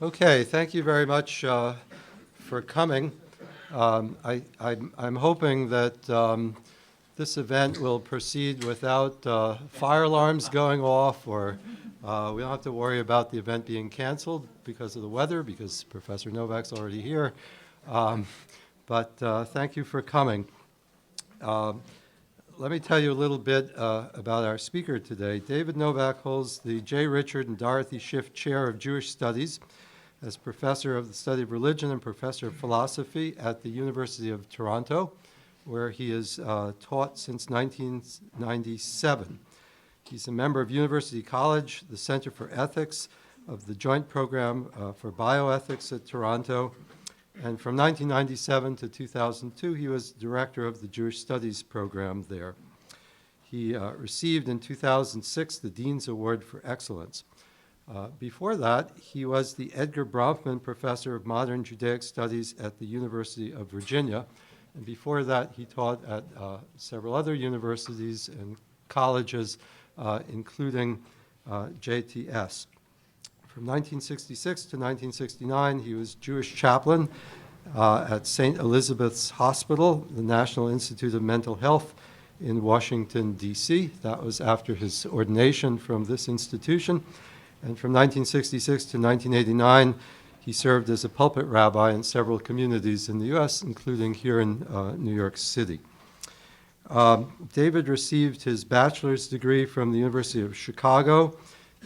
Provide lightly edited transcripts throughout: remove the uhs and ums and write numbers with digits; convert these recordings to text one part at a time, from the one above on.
Okay, thank you very much for coming. I'm hoping that this event will proceed without fire alarms going off, or we don't have to worry about the event being canceled because of the weather, because Professor Novak's already here. But thank you for coming. Let me tell you a little bit about our speaker today. David Novak holds the J. Richard and Dorothy Schiff Chair of Jewish Studies as Professor of the Study of Religion and Professor of Philosophy at the University of Toronto, where he has taught since 1997. He's a member of University College, the Center for Ethics of the Joint Program for Bioethics at Toronto, and from 1997 to 2002, he was director of the Jewish Studies program there. He received in 2006 the Dean's Award for Excellence. Before that, he was the Edgar Bronfman Professor of Modern Judaic Studies at the University of Virginia. And before that, he taught at several other universities and colleges, including JTS. From 1966 to 1969, he was Jewish chaplain at St. Elizabeth's Hospital, the National Institute of Mental Health in Washington, D.C. That was after his ordination from this institution. And from 1966 to 1989, he served as a pulpit rabbi in several communities in the U.S., including here in New York City. David received his bachelor's degree from the University of Chicago,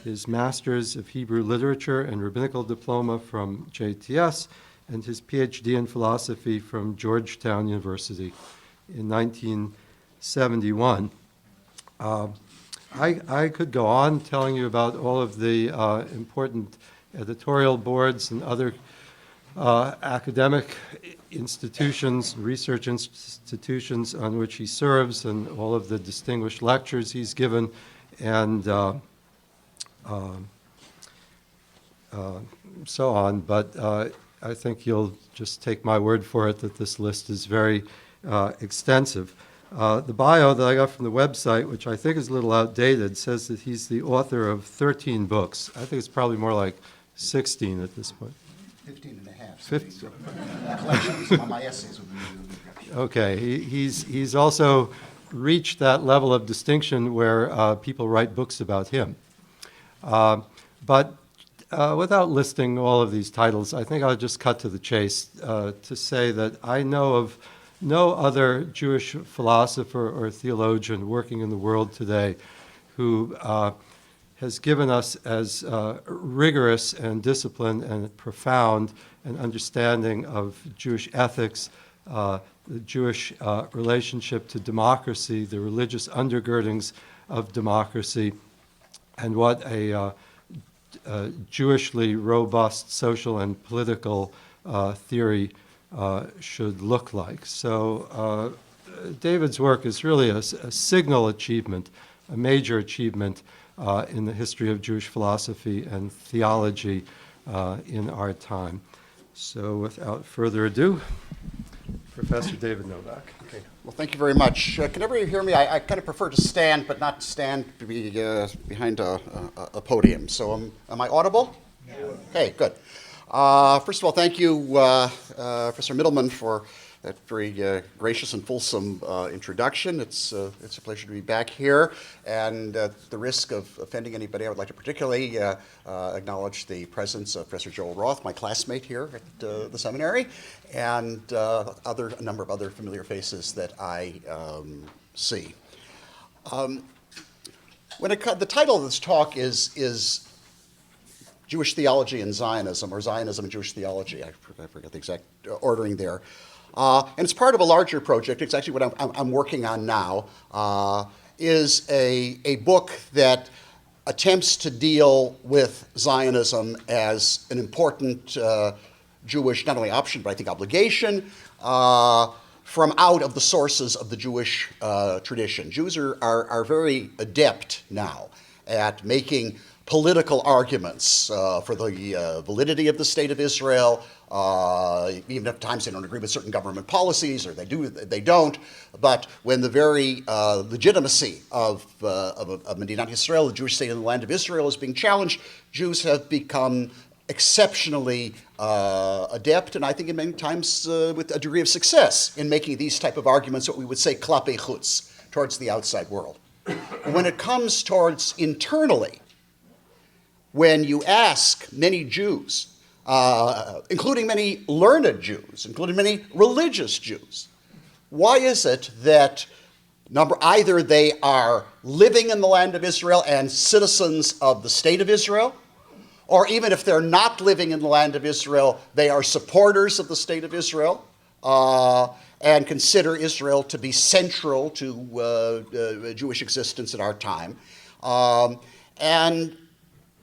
his master's of Hebrew literature and rabbinical diploma from JTS, and his PhD in philosophy from Georgetown University in 1971. I could go on telling you about all of the important editorial boards and other academic institutions, research institutions on which he serves, and all of the distinguished lectures he's given, and so on. But I think you'll just take my word for it that this list is very extensive. The bio that I got from the website, which I think is a little outdated, says that he's the author of 13 books. I think it's probably more like 16 at this point. 15 and a half. 15. Collections on my essays would be. Okay, he's also reached that level of distinction where people write books about him. But without listing all of these titles, I think I'll just cut to the chase to say that I know of no other Jewish philosopher or theologian working in the world today who has given us as rigorous and disciplined and profound an understanding of Jewish ethics, the Jewish relationship to democracy, the religious undergirdings of democracy, and what a Jewishly robust social and political theory should look like. So David's work is really a signal achievement, a major achievement in the history of Jewish philosophy and theology in our time. So without further ado, Professor David Novak. Okay. Well, thank you very much. Can everybody hear me? I kind of prefer to stand, but not stand to be behind a podium. So am I audible? Yeah. Okay, good. First of all, thank you, Professor Middleman, for that very gracious and fulsome introduction. It's a pleasure to be back here. And at the risk of offending anybody, I would like to particularly acknowledge the presence of Professor Joel Roth, my classmate here at the seminary, and a number of other familiar faces that I see. The title of this talk is Jewish Theology and Zionism, or Zionism and Jewish Theology. I forget the exact ordering there. And it's part of a larger project. It's actually what I'm working on now, is a book that attempts to deal with Zionism as an important Jewish, not only option, but I think obligation, from out of the sources of the Jewish tradition. Jews are very adept now at making political arguments for the validity of the state of Israel, even if at times they don't agree with certain government policies, or they don't. But when the very legitimacy of Medinat Yisrael, the Jewish state in the land of Israel, is being challenged, Jews have become exceptionally adept, and I think in many times with a degree of success in making these type of arguments, what we would say klape chutz, towards the outside world. When it comes towards internally, when you ask many Jews, including many learned Jews, including many religious Jews, why is it that either they are living in the land of Israel and citizens of the state of Israel, or even if they're not living in the land of Israel, they are supporters of the state of Israel and consider Israel to be central to Jewish existence in our time. And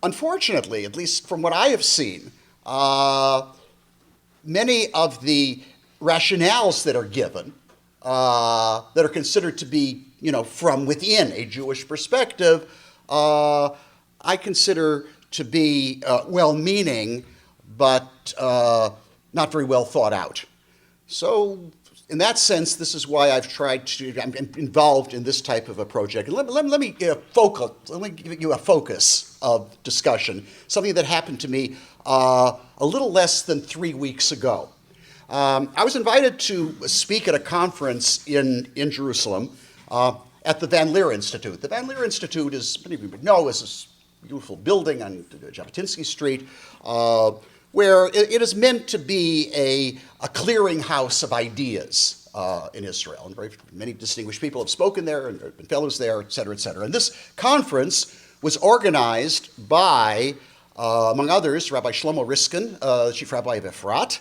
unfortunately, at least from what I have seen, many of the rationales that are given, that are considered to be, from within a Jewish perspective, I consider to be well-meaning, but not very well thought out. So, in that sense, this is why I'm involved in this type of a project. And let me give you a focus of discussion, something that happened to me a little less than 3 weeks ago. I was invited to speak at a conference in Jerusalem at the Van Leer Institute. The Van Leer Institute, as many of you would know, is this beautiful building on Jabotinsky Street, where it is meant to be a clearinghouse of ideas in Israel. And very many distinguished people have spoken there and there have been fellows there, et cetera, et cetera. And this conference was organized by, among others, Rabbi Shlomo Riskin, the chief rabbi of Efrat,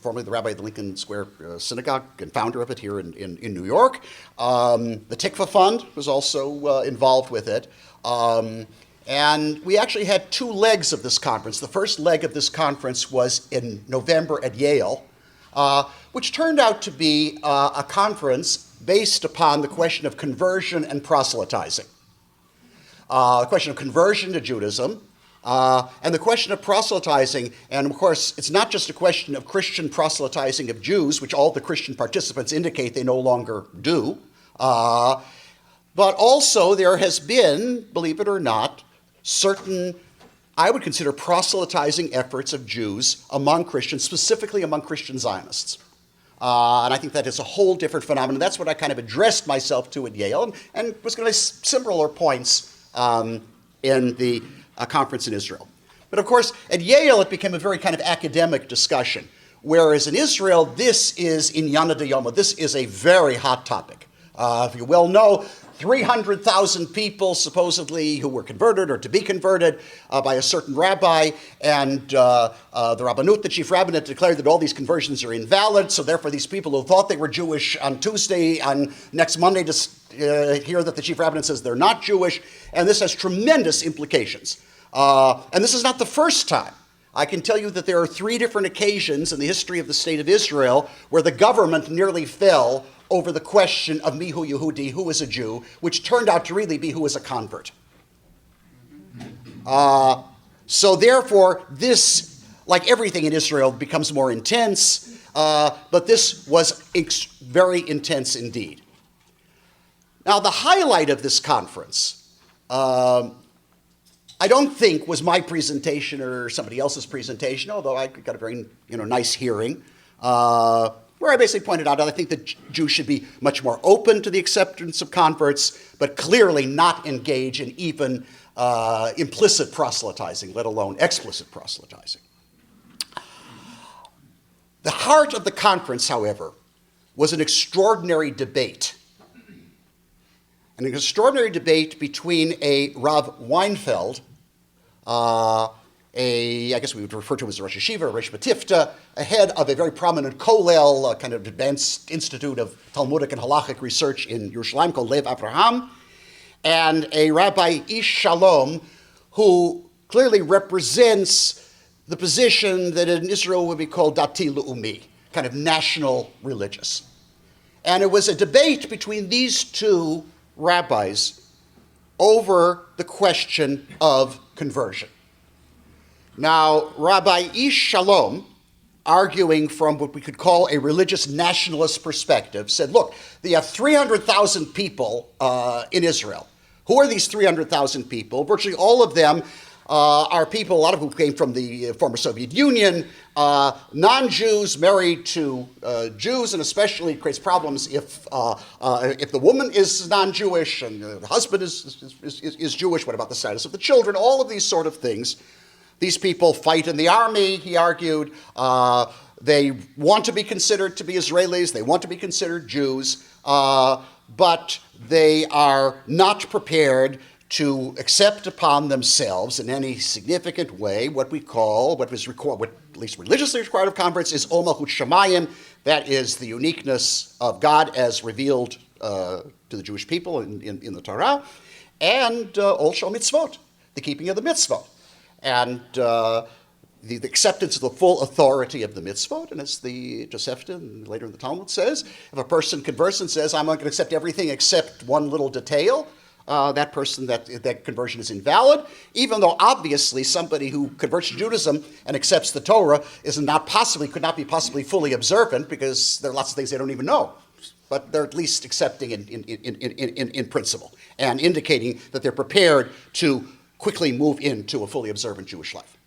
formerly the rabbi of the Lincoln Square Synagogue and founder of it here in New York. The Tikvah Fund was also involved with it. And we actually had 2 legs of this conference. The first leg of this conference was in November at Yale, which turned out to be a conference based upon the question of conversion and proselytizing. The question of conversion to Judaism, and the question of proselytizing, and of course, it's not just a question of Christian proselytizing of Jews, which all the Christian participants indicate they no longer do, but also there has been, believe it or not, certain, I would consider proselytizing efforts of Jews among Christians, specifically among Christian Zionists. And I think that is a whole different phenomenon. That's what I kind of addressed myself to at Yale, and was going to make similar points in the conference in Israel. But of course, at Yale, it became a very kind of academic discussion, whereas in Israel, this is inyana d'yoma. This is a very hot topic. If you well know, 300,000 people supposedly who were converted or to be converted by a certain rabbi, and the Rabbanut, the chief rabbinate, declared that all these conversions are invalid, so therefore these people who thought they were Jewish on Tuesday, on next Monday, hear that the chief rabbinate says they're not Jewish, and this has tremendous implications. And this is not the first time. I can tell you that there are 3 different occasions in the history of the state of Israel where the government nearly fell over the question of mihu Yehudi, who is a Jew, which turned out to really be who is a convert. So therefore, this, like everything in Israel, becomes more intense, but this was very intense indeed. Now, the highlight of this conference, I don't think was my presentation or somebody else's presentation, although I got a very nice hearing, where I basically pointed out that I think that Jews should be much more open to the acceptance of converts, but clearly not engage in even implicit proselytizing, let alone explicit proselytizing. The heart of the conference, however, was an extraordinary debate. An extraordinary debate between a Rav Weinfeld, I guess we would refer to him as a Rosh Yeshiva, a Rosh Batifta, a head of a very prominent kollel, kind of advanced institute of Talmudic and halachic research in Yerushalayim called Lev Avraham, and a Rabbi Ish Shalom, who clearly represents the position that in Israel would be called Dati Le'umi, kind of national religious. And it was a debate between these 2 rabbis over the question of conversion. Now, Rabbi Ish Shalom, arguing from what we could call a religious nationalist perspective, said, look, you have 300,000 people in Israel. Who are these 300,000 people? Virtually all of them are people, a lot of who came from the former Soviet Union, non-Jews married to Jews, and especially creates problems if the woman is non-Jewish and the husband is Jewish. What about the status of the children? All of these sort of things. These people fight in the army, he argued. They want to be considered to be Israelis. They want to be considered Jews, but they are not prepared to accept upon themselves in any significant way what at least religiously required of converts is Ol Malchut Shamayim. That is the uniqueness of God as revealed to the Jewish people in the Torah, and Ol Shel Mitzvot, the keeping of the mitzvot, and the acceptance of the full authority of the mitzvot. And as the Tosefta and later in the Talmud says, if a person converts and says, I'm not going to accept everything except one little detail, that person, that conversion is invalid, even though obviously somebody who converts to Judaism and accepts the Torah could not be possibly fully observant, because there are lots of things they don't even know. But they're at least accepting in principle and indicating that they're prepared to quickly move into a fully observant Jewish life.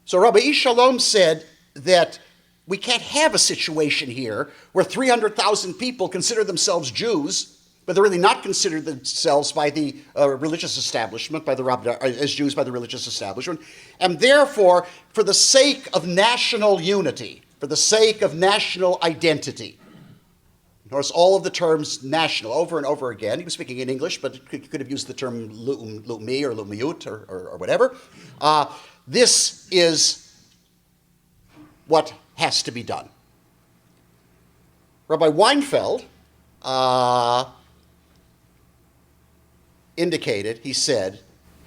So Rabbi Ish Shalom said that we can't have a situation here where 300,000 people consider themselves Jews, but they're really not considered themselves by the religious establishment, as Jews by the religious establishment. And therefore, for the sake of national unity, for the sake of national identity, notice all of the terms national over and over again. He was speaking in English, but he could have used the term lu'mi or lu'miyut or whatever. This is what has to be done. Rabbi Weinfeld indicated, he said,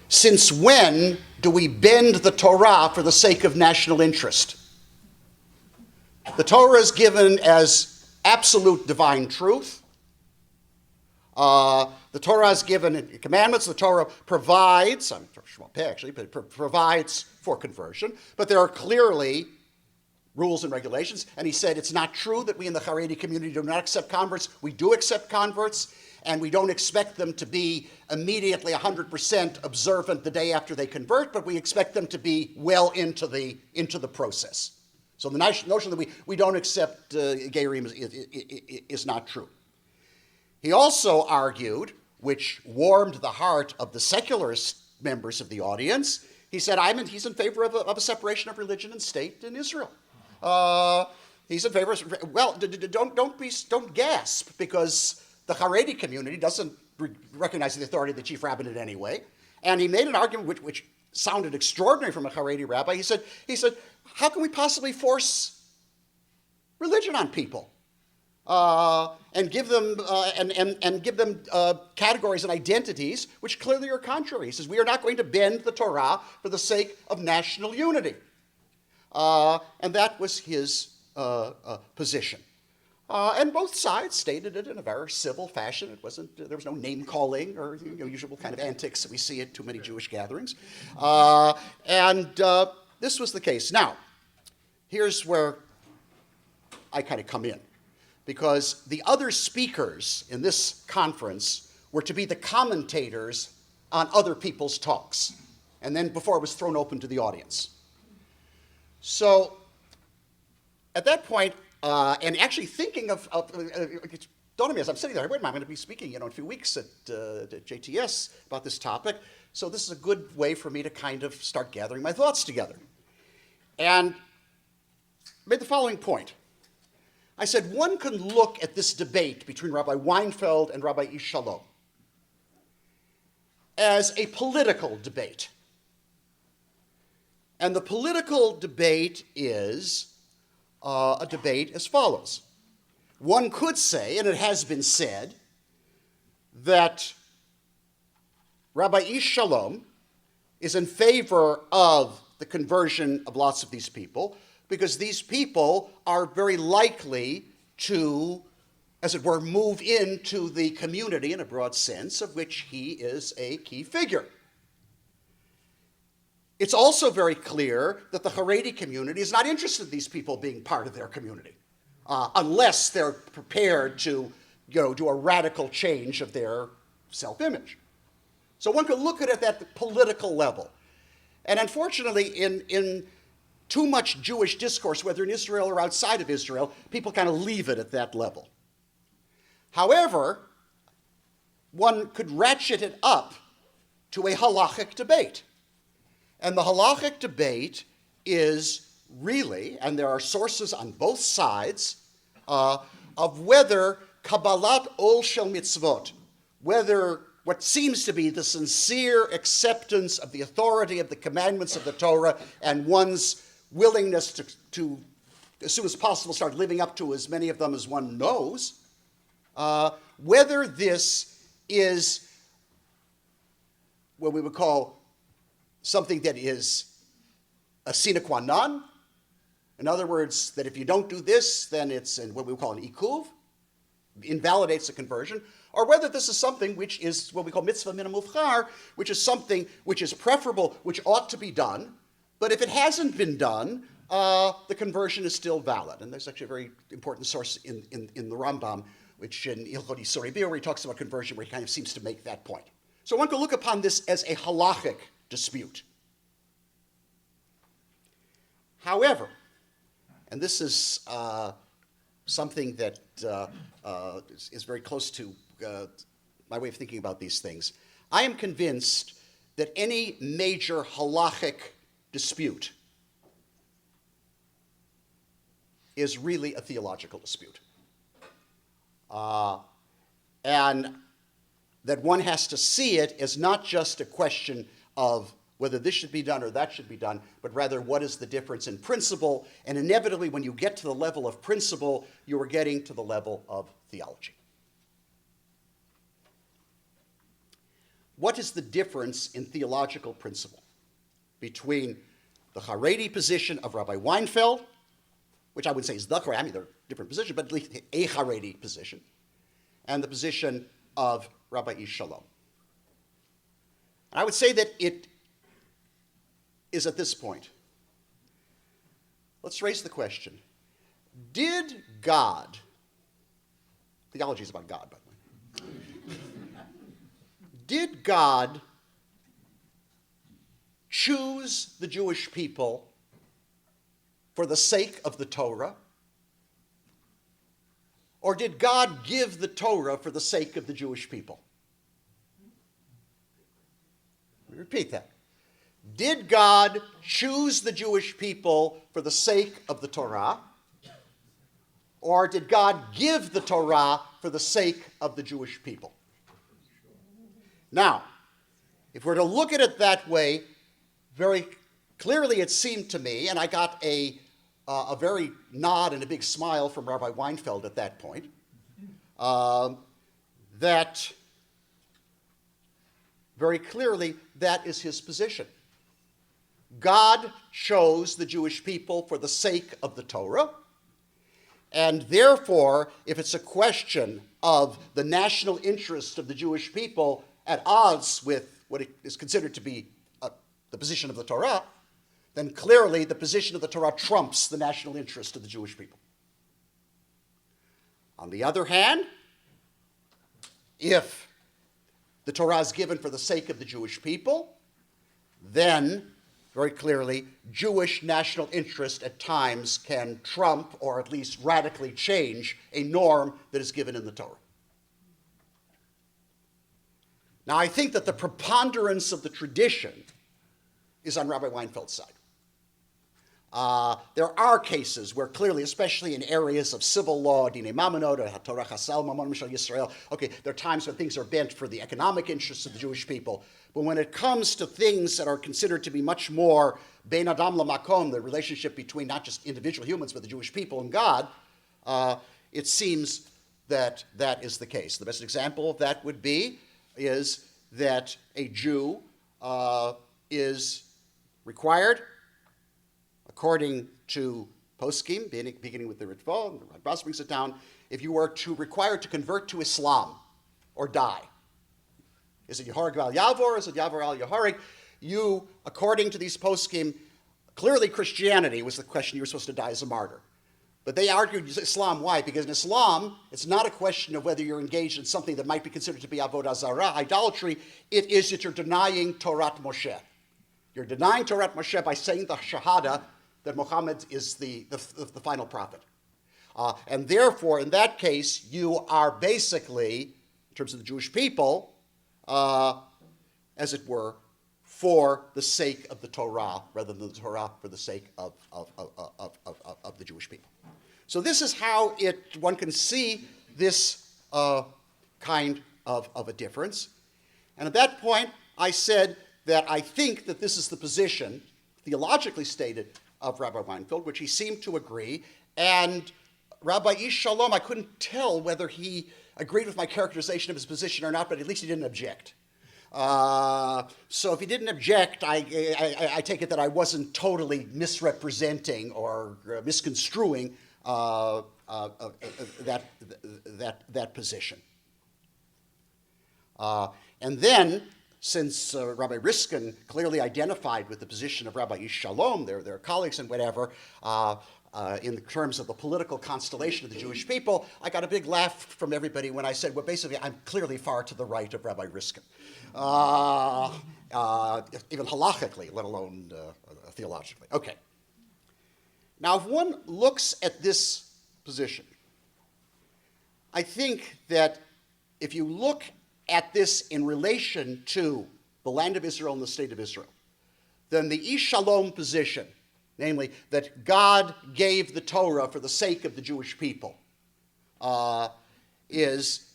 since when do we bend the Torah for the sake of national interest? The Torah is given as absolute divine truth. The Torah is given commandments. The Torah provides, provides for conversion, but there are clearly rules and regulations. And he said it's not true that we in the Haredi community do not accept converts. We do accept converts, and we don't expect them to be immediately 100% observant the day after they convert, but we expect them to be well into the process. So the notion that we don't accept Gerim is not true. He also argued, which warmed the heart of the secularist members of the audience, he said, he's in favor of a separation of religion and state in Israel. He's in favor of, well, don't gasp, because the Haredi community doesn't recognize the authority of the chief rabbinate anyway. And he made an argument which sounded extraordinary from a Haredi rabbi. He said, how can we possibly force religion on people and give them categories and identities which clearly are contrary? He says, we are not going to bend the Torah for the sake of national unity. And that was his position. And both sides stated it in a very civil fashion. There was no name calling or usual kind of antics that we see at too many Jewish gatherings. This was the case. Now, here's where I kind of come in, because the other speakers in this conference were to be the commentators on other people's talks, and then before it was thrown open to the audience. So at that point, and actually thinking of it dawned on me as I'm sitting there, wait a minute, I'm going to be speaking in a few weeks at JTS about this topic, so this is a good way for me to kind of start gathering my thoughts together. And made the following point. I said one can look at this debate between Rabbi Weinfeld and Rabbi Ish Shalom as a political debate. And the political debate is a debate as follows. One could say, and it has been said, that Rabbi Ish Shalom is in favor of the conversion of lots of these people, because these people are very likely to, as it were, move into the community in a broad sense, of which he is a key figure. It's also very clear that the Haredi community is not interested in these people being part of their community, unless they're prepared to do a radical change of their self-image. So one could look at it at the political level. And unfortunately, in too much Jewish discourse, whether in Israel or outside of Israel, people kind of leave it at that level. However, one could ratchet it up to a halachic debate. And the halachic debate is really, and there are sources on both sides, of whether Kabbalat Ol Shel Mitzvot, whether what seems to be the sincere acceptance of the authority of the commandments of the Torah and one's willingness to as soon as possible, start living up to as many of them as one knows, whether this is what we would call something that is a sine qua non. In other words, that if you don't do this, then it's what we would call an ikuv, invalidates the conversion, or whether this is something which is what we call mitzvah min hamuvchar, which is something which is preferable, which ought to be done, but if it hasn't been done, the conversion is still valid. And there's actually a very important source in the Rambam, which in Ilchot Isurei Biur, where he talks about conversion, where he kind of seems to make that point. So one could look upon this as a halachic dispute. However, and this is something that is very close to my way of thinking about these things, I am convinced that any major halachic dispute is really a theological dispute. And that one has to see it as not just a question of whether this should be done or that should be done, but rather what is the difference in principle. And inevitably, when you get to the level of principle, you are getting to the level of theology. What is the difference in theological principle between the Haredi position of Rabbi Weinfeld, which I would say is the Haredi, I mean, they're different positions, but at least a Haredi position, and the position of Rabbi Ish Shalom? And I would say that it is at this point. Let's raise the question. Did God, theology is about God, by the way, did God choose the Jewish people for the sake of the Torah? Or did God give the Torah for the sake of the Jewish people? Let me repeat that. Did God choose the Jewish people for the sake of the Torah? Or did God give the Torah for the sake of the Jewish people? Now, if we're to look at it that way, very clearly it seemed to me, and I got a very nod and a big smile from Rabbi Weinfeld at that point, that very clearly that is his position. God chose the Jewish people for the sake of the Torah, and therefore, if it's a question of the national interest of the Jewish people at odds with what is considered to be the position of the Torah, then clearly the position of the Torah trumps the national interest of the Jewish people. On the other hand, if the Torah is given for the sake of the Jewish people, then very clearly Jewish national interest at times can trump or at least radically change a norm that is given in the Torah. Now, I think that the preponderance of the tradition is on Rabbi Weinfeld's side. There are cases where clearly, especially in areas of civil law, Dine Mamonot, or Torah Chasal, Mamon Mishal Yisrael, okay, there are times when things are bent for the economic interests of the Jewish people. But when it comes to things that are considered to be much more Bein Adam Lamakom, the relationship between not just individual humans, but the Jewish people and God, it seems that that is the case. The best example of that would be is that a Jew is required, according to poskim, beginning with the Ritva, and the Radbaz brings it down, if you were required to convert to Islam or die, is it Yehareg al Yavor, or is it Yavor al Yehareg? You, according to these poskim, clearly Christianity was the question, you were supposed to die as a martyr. But they argued Islam. Why? Because in Islam, it's not a question of whether you're engaged in something that might be considered to be avodah zarah, idolatry. It is that you're denying Torat Moshe. You're denying Torat Moshe by saying the Shahada that Muhammad is the final prophet. And therefore, in that case, you are basically, in terms of the Jewish people, as it were, for the sake of the Torah, rather than the Torah for the sake of the Jewish people. So this is how one can see this kind of a difference. And at that point, I said that I think that this is the position, theologically stated, of Rabbi Weinfeld, which he seemed to agree. And Rabbi Ish Shalom, I couldn't tell whether he agreed with my characterization of his position or not, but at least he didn't object. So if he didn't object, I take it that I wasn't totally misrepresenting or misconstruing that position. And then, since Rabbi Riskin clearly identified with the position of Rabbi Ish Shalom, their colleagues and whatever, in terms of the political constellation of the Jewish people, I got a big laugh from everybody when I said, well, basically, I'm clearly far to the right of Rabbi Riskin, even halachically, let alone theologically. Okay. Now, if one looks at this position, I think that if you look at this in relation to the land of Israel and the state of Israel, then the Ish Shalom position, namely that God gave the Torah for the sake of the Jewish people, is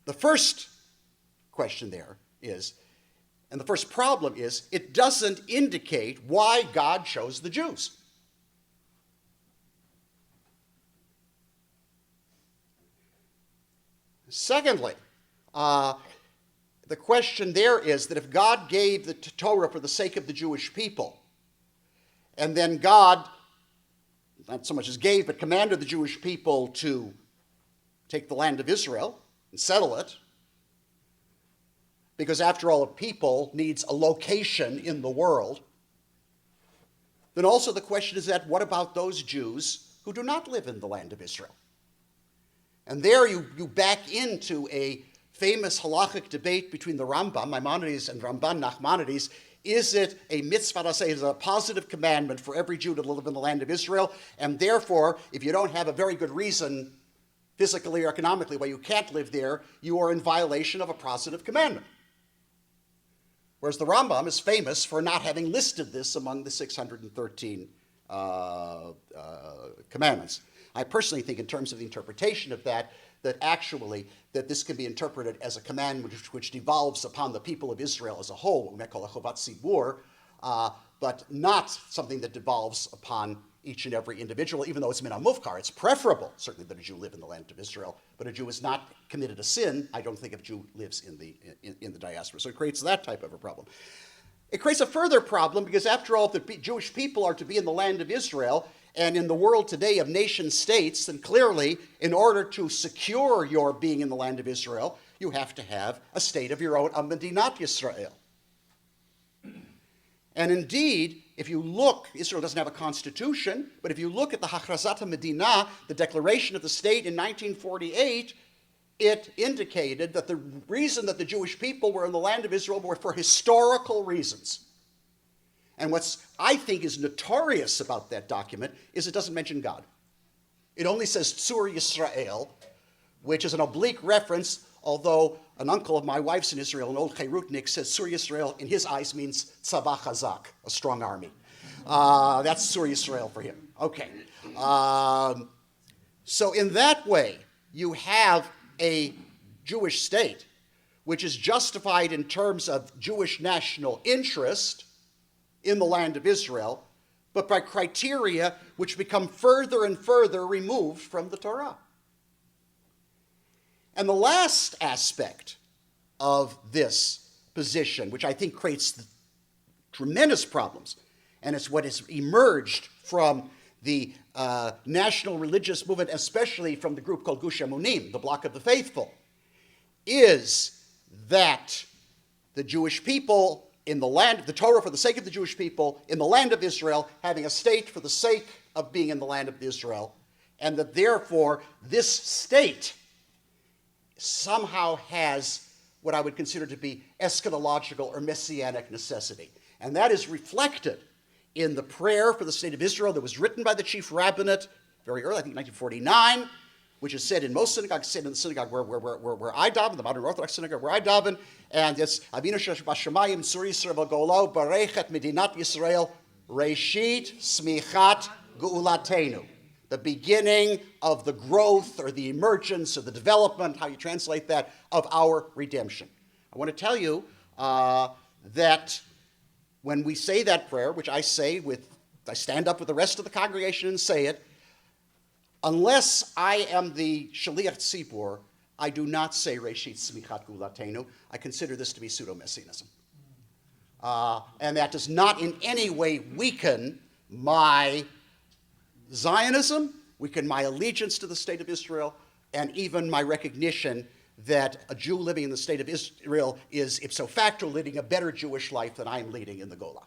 the first question there is, and the first problem is, it doesn't indicate why God chose the Jews. Secondly, the question there is that if God gave the Torah for the sake of the Jewish people, and then God, not so much as gave, but commanded the Jewish people to take the land of Israel and settle it, because after all, a people needs a location in the world, then also the question is that what about those Jews who do not live in the land of Israel? And there you back into a famous halachic debate between the Rambam, Maimonides, and Ramban, Nachmanides. Is it a mitzvah, is it a positive commandment for every Jew to live in the land of Israel? And therefore, if you don't have a very good reason, physically or economically, why you can't live there, you are in violation of a positive commandment. Whereas the Rambam is famous for not having listed this among the 613 commandments. I personally think, in terms of the interpretation of that actually that this can be interpreted as a commandment which devolves upon the people of Israel as a whole, what we might call a chovat tzibur, but not something that devolves upon each and every individual, even though it's min hamufkar. It's preferable, certainly, that a Jew live in the land of Israel, but a Jew has not committed a sin, I don't think, if a Jew lives in the diaspora. So it creates that type of a problem. It creates a further problem because, after all, if the Jewish people are to be in the land of Israel, and in the world today of nation states, then clearly, in order to secure your being in the land of Israel, you have to have a state of your own, a Medinat Yisrael. And indeed, if you look, Israel doesn't have a constitution, but if you look at the Hachrazat HaMedinah, the declaration of the state in 1948, it indicated that the reason that the Jewish people were in the land of Israel were for historical reasons. And what's, I think, is notorious about that document is it doesn't mention God. It only says Tzur Yisrael, which is an oblique reference, although an uncle of my wife's in Israel, an old Chairutnik, says Tzur Yisrael in his eyes means Tzavah Chazak, a strong army. That's Tzur Yisrael for him. Okay. So in that way, you have a Jewish state which is justified in terms of Jewish national interest in the land of Israel, but by criteria which become further and further removed from the Torah. And the last aspect of this position, which I think creates tremendous problems, and it's what has emerged from the national religious movement, especially from the group called Gush Emunim, the Bloc of the Faithful, is that the Jewish people in the land, the Torah for the sake of the Jewish people in the land of Israel, having a state for the sake of being in the land of Israel, and that therefore this state somehow has what I would consider to be eschatological or messianic necessity. And that is reflected in the prayer for the state of Israel that was written by the chief rabbinate very early, I think 1949, which is said in most synagogues, said in the synagogue where I daven, the modern Orthodox synagogue where I daven, and it's Avinu Shebashamayim Tzur Yisrael V'Golo Barechet Medinat Yisrael Reshit Smichat Geulatenu, the beginning of the growth or the emergence or the development, how you translate that, of our redemption. I want to tell you that when we say that prayer, which I say I stand up with the rest of the congregation and say it, unless I am the Shaliach Tzibur, I do not say Reshit Smichat Geulatenu. I consider this to be pseudo-messianism. And that does not in any way weaken my Zionism, weaken my allegiance to the state of Israel, and even my recognition that a Jew living in the state of Israel is ipso facto leading a better Jewish life than I'm leading in the Gola.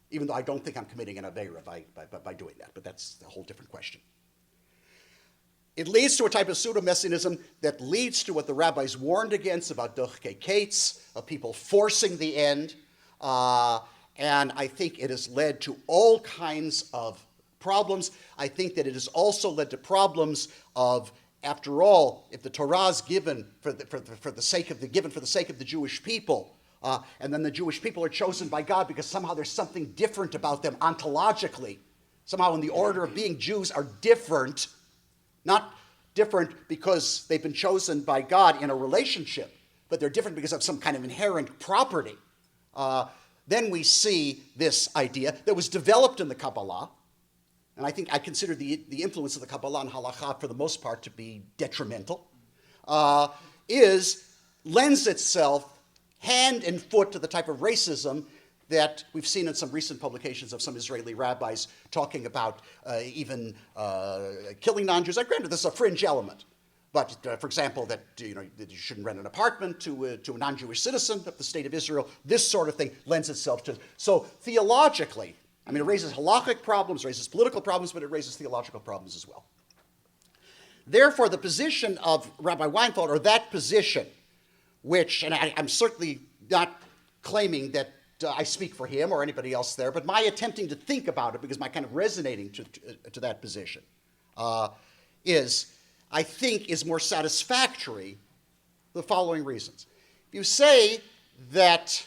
Even though I don't think I'm committing an Aveira by doing that, but that's a whole different question. It leads to a type of pseudo-messianism that leads to what the rabbis warned against about dochkei kates, of people forcing the end, and I think it has led to all kinds of problems. I think that it has also led to problems of, after all, if the Torah is given for the sake of the Jewish people, and then the Jewish people are chosen by God because somehow there's something different about them ontologically, somehow in the order of being Jews are different, not different because they've been chosen by God in a relationship, but they're different because of some kind of inherent property. Then we see this idea that was developed in the Kabbalah, and I consider the influence of the Kabbalah and Halakha for the most part to be detrimental, lends itself hand and foot to the type of racism that we've seen in some recent publications of some Israeli rabbis talking about even killing non-Jews. I granted this is a fringe element, but for example, that you shouldn't rent an apartment to a non-Jewish citizen of the state of Israel. This sort of thing lends itself to. So theologically, it raises halakhic problems, raises political problems, but it raises theological problems as well. Therefore, the position of Rabbi Weinfeld, or that position, which, and I'm certainly not claiming that I speak for him or anybody else there, but my attempting to think about it, because my kind of resonating to that position, I think is more satisfactory for the following reasons. You say that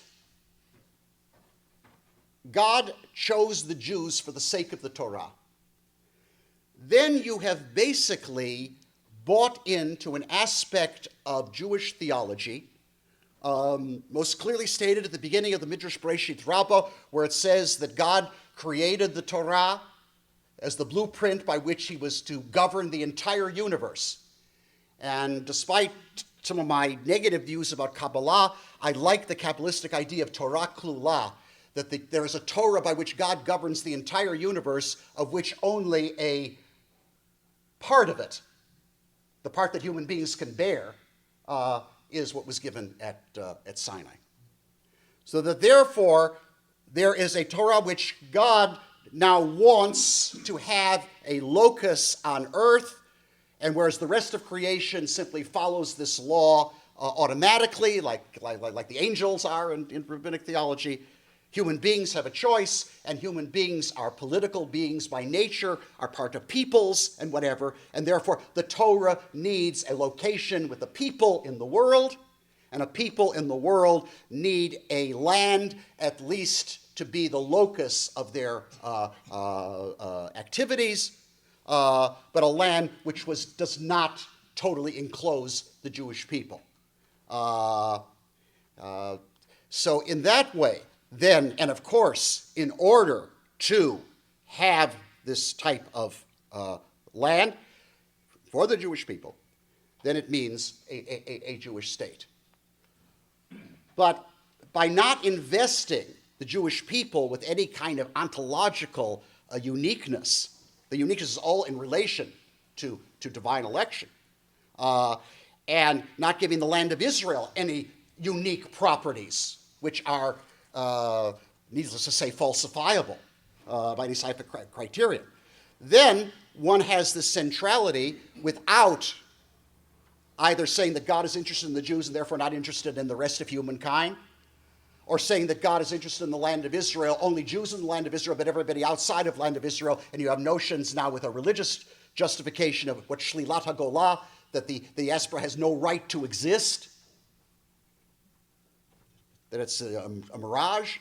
God chose the Jews for the sake of the Torah. Then you have basically bought into an aspect of Jewish theology, most clearly stated at the beginning of the Midrash Bereshit Rabbah, where it says that God created the Torah as the blueprint by which he was to govern the entire universe. And despite some of my negative views about Kabbalah, I like the Kabbalistic idea of Torah Klula, that there is a Torah by which God governs the entire universe, of which only a part of it, the part that human beings can bear, is what was given at Sinai. So that therefore, there is a Torah which God now wants to have a locus on earth, and whereas the rest of creation simply follows this law automatically, like the angels are in rabbinic theology, human beings have a choice, and human beings are political beings by nature, are part of peoples and whatever, and therefore the Torah needs a location with the people in the world, and a people in the world need a land at least to be the locus of their activities, but a land which does not totally enclose the Jewish people. So in that way, then, and of course, in order to have this type of land for the Jewish people, then it means a Jewish state. But by not investing the Jewish people with any kind of ontological uniqueness, the uniqueness is all in relation to divine election, and not giving the land of Israel any unique properties, which are needless to say, falsifiable by any type of criterion, then one has this centrality without either saying that God is interested in the Jews and therefore not interested in the rest of humankind, or saying that God is interested in the land of Israel, only Jews in the land of Israel, but everybody outside of the land of Israel, and you have notions now with a religious justification of what Shlilat HaGolah, that the diaspora has no right to exist, that it's a mirage,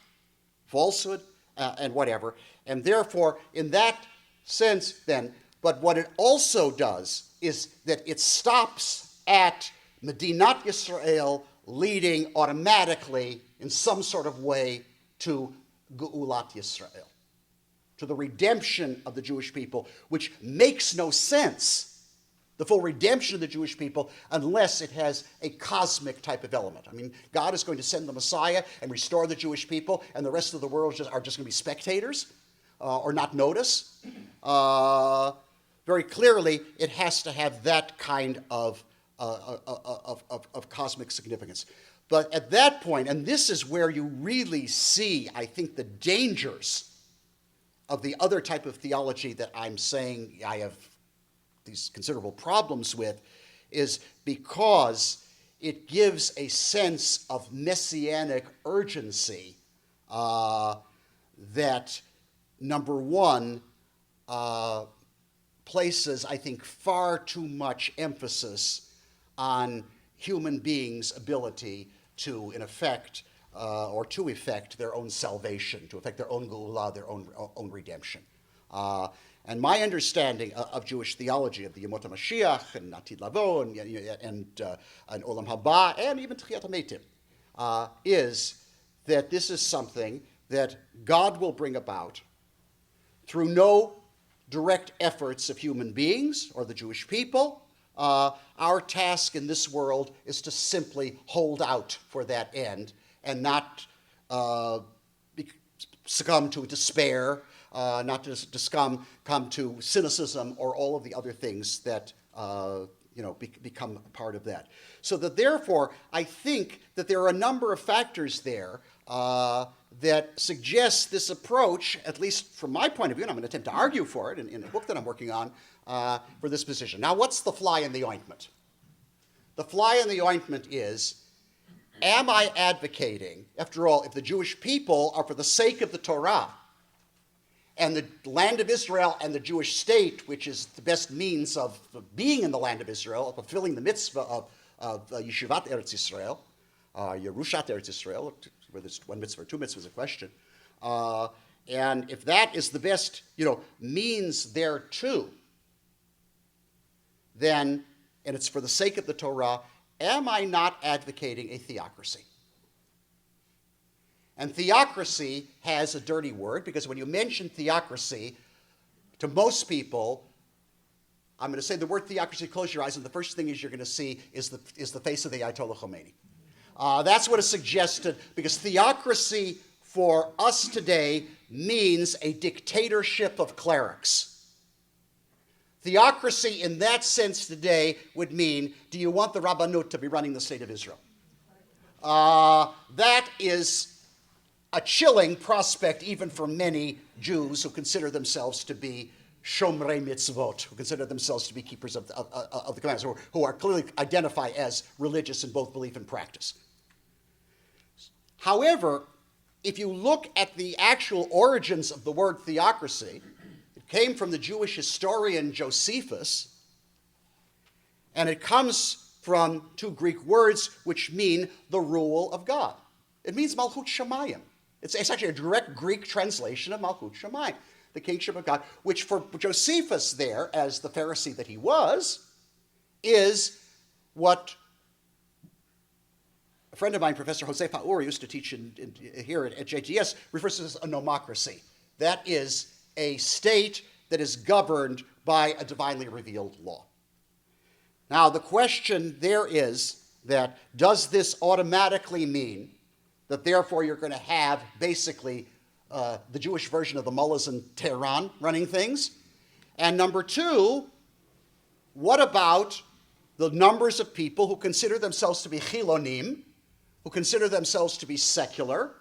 falsehood, and whatever. And therefore, in that sense, then, but what it also does is that it stops at Medinat Yisrael leading automatically in some sort of way to Geulat Yisrael, to the redemption of the Jewish people, which makes no sense, the full redemption of the Jewish people, unless it has a cosmic type of element. I mean, God is going to send the Messiah and restore the Jewish people, and the rest of the world are just going to be spectators or not notice. Very clearly, it has to have that kind of cosmic significance. But at that point, and this is where you really see, I think, the dangers of the other type of theology that I'm saying I have these considerable problems with, is because it gives a sense of messianic urgency that, number one, places, I think, far too much emphasis on human beings' ability to, in effect, or to effect their own salvation, to effect their own geulah, their own redemption. And my understanding of Jewish theology, of the Yemot HaMashiach, and Atid Lavo, and Olam Haba, and even Tchiyat HaMeitim, is that this is something that God will bring about through no direct efforts of human beings or the Jewish people. Our task in this world is to simply hold out for that end and not succumb to despair, not to succumb to cynicism or all of the other things that become a part of that. So that therefore, I think that there are a number of factors there that suggest this approach, at least from my point of view, and I'm going to attempt to argue for it in a book that I'm working on, for this position. Now, what's the fly in the ointment? The fly in the ointment is, am I advocating, after all, if the Jewish people are for the sake of the Torah, and the land of Israel and the Jewish state, which is the best means of being in the land of Israel, of fulfilling the mitzvah of Yeshivat Eretz Yisrael, Yerushat Eretz Yisrael, whether it's one mitzvah or two mitzvahs is a question. And if that is the best, means thereto, then, and it's for the sake of the Torah, am I not advocating a theocracy? And theocracy has a dirty word, because when you mention theocracy, to most people, I'm going to say the word theocracy, close your eyes, and the first thing you're going to see is the face of the Ayatollah Khomeini. That's what is suggested, because theocracy for us today means a dictatorship of clerics. Theocracy in that sense today would mean, do you want the Rabbanut to be running the state of Israel? That is a chilling prospect even for many Jews who consider themselves to be Shomrei Mitzvot, who consider themselves to be keepers of the commandments, who are clearly identify as religious in both belief and practice. However, if you look at the actual origins of the word theocracy, it came from the Jewish historian Josephus, and it comes from two Greek words which mean the rule of God. It means Malchut Shamayim. It's actually a direct Greek translation of Malchut Shamayim, the kingship of God, which for Josephus there, as the Pharisee that he was, is what a friend of mine, Professor Jose Faur, used to teach here at JTS, refers to as a nomocracy. That is a state that is governed by a divinely revealed law. Now, the question there is that, does this automatically mean that therefore you're going to have basically the Jewish version of the mullahs in Tehran running things? And number two, what about the numbers of people who consider themselves to be chilonim, who consider themselves to be secular,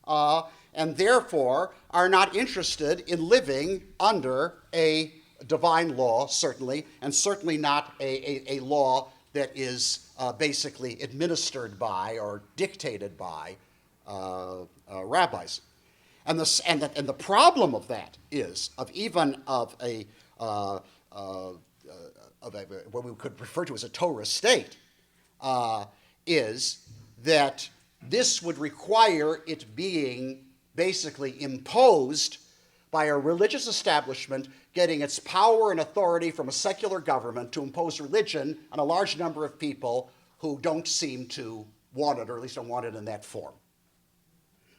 and therefore are not interested in living under a divine law, certainly, and certainly not a law that is basically administered by or dictated by rabbis. And the problem of that is what we could refer to as a Torah state, is that this would require it being basically imposed by a religious establishment getting its power and authority from a secular government to impose religion on a large number of people who don't seem to want it, or at least don't want it in that form.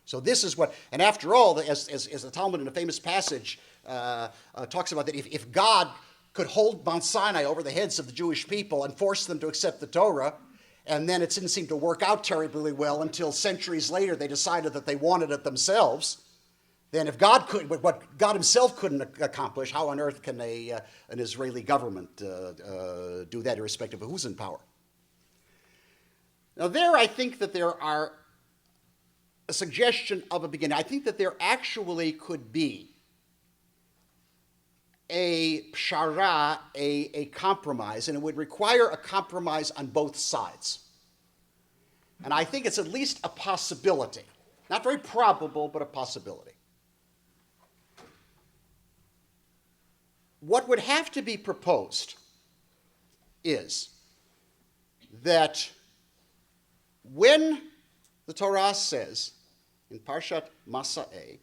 So this is what, and after all, as the Talmud in a famous passage talks about, that if God could hold Mount Sinai over the heads of the Jewish people and force them to accept the Torah, and then it didn't seem to work out terribly well until centuries later they decided that they wanted it themselves, then if God could, what God himself couldn't accomplish, how on earth can an Israeli government do that, irrespective of who's in power? Now there I think that there are a suggestion of a beginning. I think that there actually could be a pshara, a compromise, and it would require a compromise on both sides. And I think it's at least a possibility. Not very probable, but a possibility. What would have to be proposed is that when the Torah says in Parshat Masa'eh,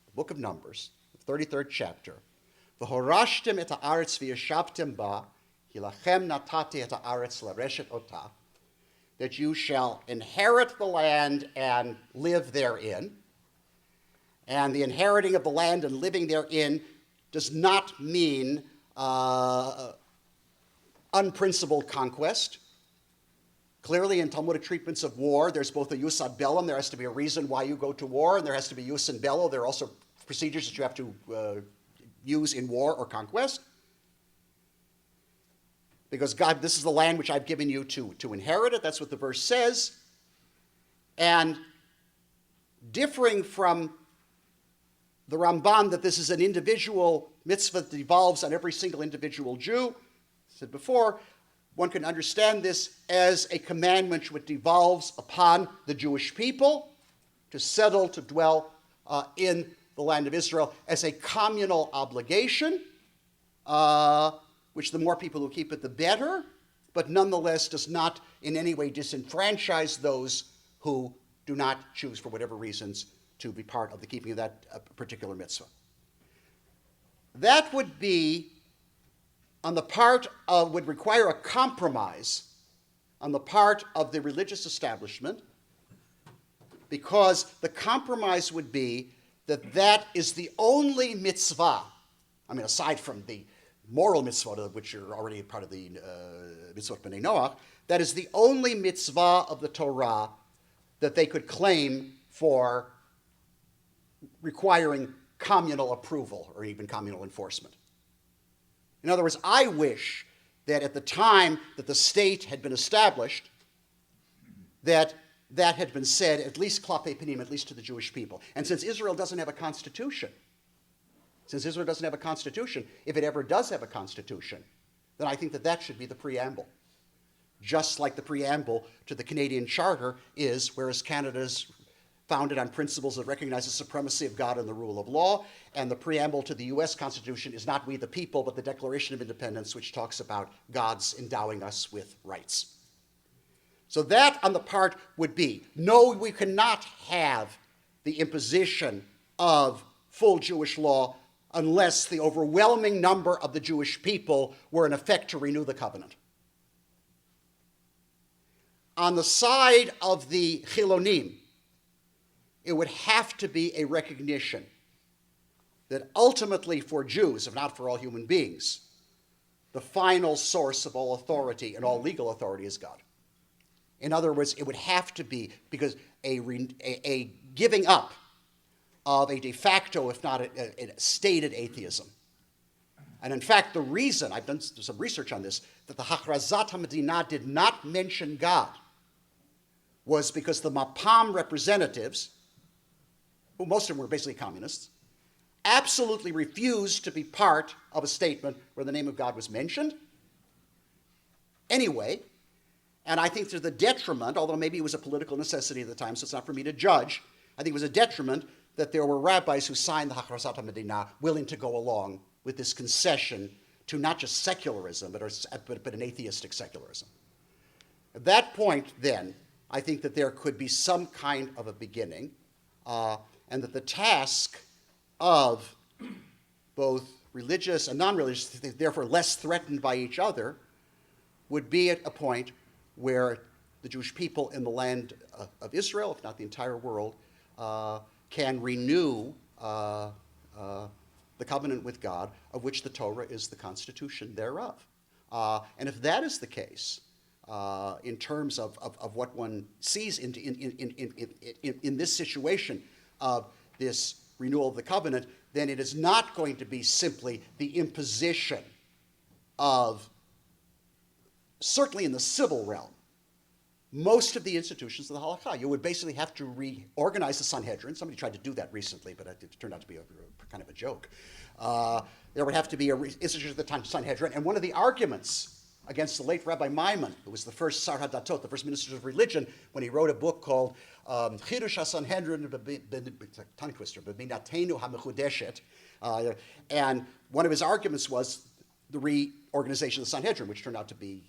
the book of Numbers, the 33rd chapter, V'horashtem et ha'aretz v'yashavtem ba, hilachem natati et ha'aretz lareshet otah, that you shall inherit the land and live therein. And the inheriting of the land and living therein does not mean unprincipled conquest. Clearly, in Talmudic treatments of war, there's both a jus ad bellum, there has to be a reason why you go to war, and there has to be jus in bello. There are also procedures that you have to use in war or conquest. Because God, this is the land which I've given you to inherit it. That's what the verse says. And differing from the Ramban, that this is an individual mitzvah that devolves on every single individual Jew, I said before, one can understand this as a commandment which devolves upon the Jewish people to settle, to dwell in the land of Israel as a communal obligation, which the more people who keep it, the better, but nonetheless does not in any way disenfranchise those who do not choose, for whatever reasons, to be part of the keeping of that particular mitzvah. That would be on the part of, would require a compromise on the part of the religious establishment, because the compromise would be that that is the only mitzvah, I mean, aside from the moral mitzvah, which are already part of the mitzvot b'nei Noach, that is the only mitzvah of the Torah that they could claim for requiring communal approval or even communal enforcement. In other words, I wish that at the time that the state had been established, that that had been said, at least klape panim, at least to the Jewish people. And since Israel doesn't have a constitution, if it ever does have a constitution, then I think that that should be the preamble. Just like the preamble to the Canadian Charter is, whereas Canada's founded on principles that recognize the supremacy of God and the rule of law, and the preamble to the U.S. Constitution is not we the people, but the Declaration of Independence, which talks about God's endowing us with rights. So that on the part would be, no, we cannot have the imposition of full Jewish law unless the overwhelming number of the Jewish people were in effect to renew the covenant. On the side of the Chilonim, it would have to be a recognition that ultimately for Jews, if not for all human beings, the final source of all authority and all legal authority is God. In other words, it would have to be, because a giving up of a de facto, if not a stated atheism. And in fact, the reason, I've done some research on this, that the Hachrazat HaMedinah did not mention God was because the Mapam representatives, who most of them were basically communists, absolutely refused to be part of a statement where the name of God was mentioned anyway. And I think to the detriment, although maybe it was a political necessity at the time, so it's not for me to judge, I think it was a detriment that there were rabbis who signed the Hachrasat HaMedinah willing to go along with this concession to not just secularism, but an atheistic secularism. At that point, then, I think that there could be some kind of a beginning, and that the task of both religious and non-religious, therefore less threatened by each other, would be at a point where the Jewish people in the land of Israel, if not the entire world, can renew the covenant with God, of which the Torah is the constitution thereof. And if that is the case, in terms of what one sees in this situation of this renewal of the covenant, then it is not going to be simply the imposition of, certainly in the civil realm, most of the institutions of the halakha. You would basically have to reorganize the Sanhedrin. Somebody tried to do that recently, but it turned out to be kind of a joke. There would have to be an institution of the Sanhedrin, and one of the arguments against the late Rabbi Maimon, who was the first Sar HaDatot, the first minister of religion, when he wrote a book called Chidush HaSanhedrin, tongue twister, B'minatenu HaMechudeshet, and one of his arguments was the reorganization of the Sanhedrin, which turned out to be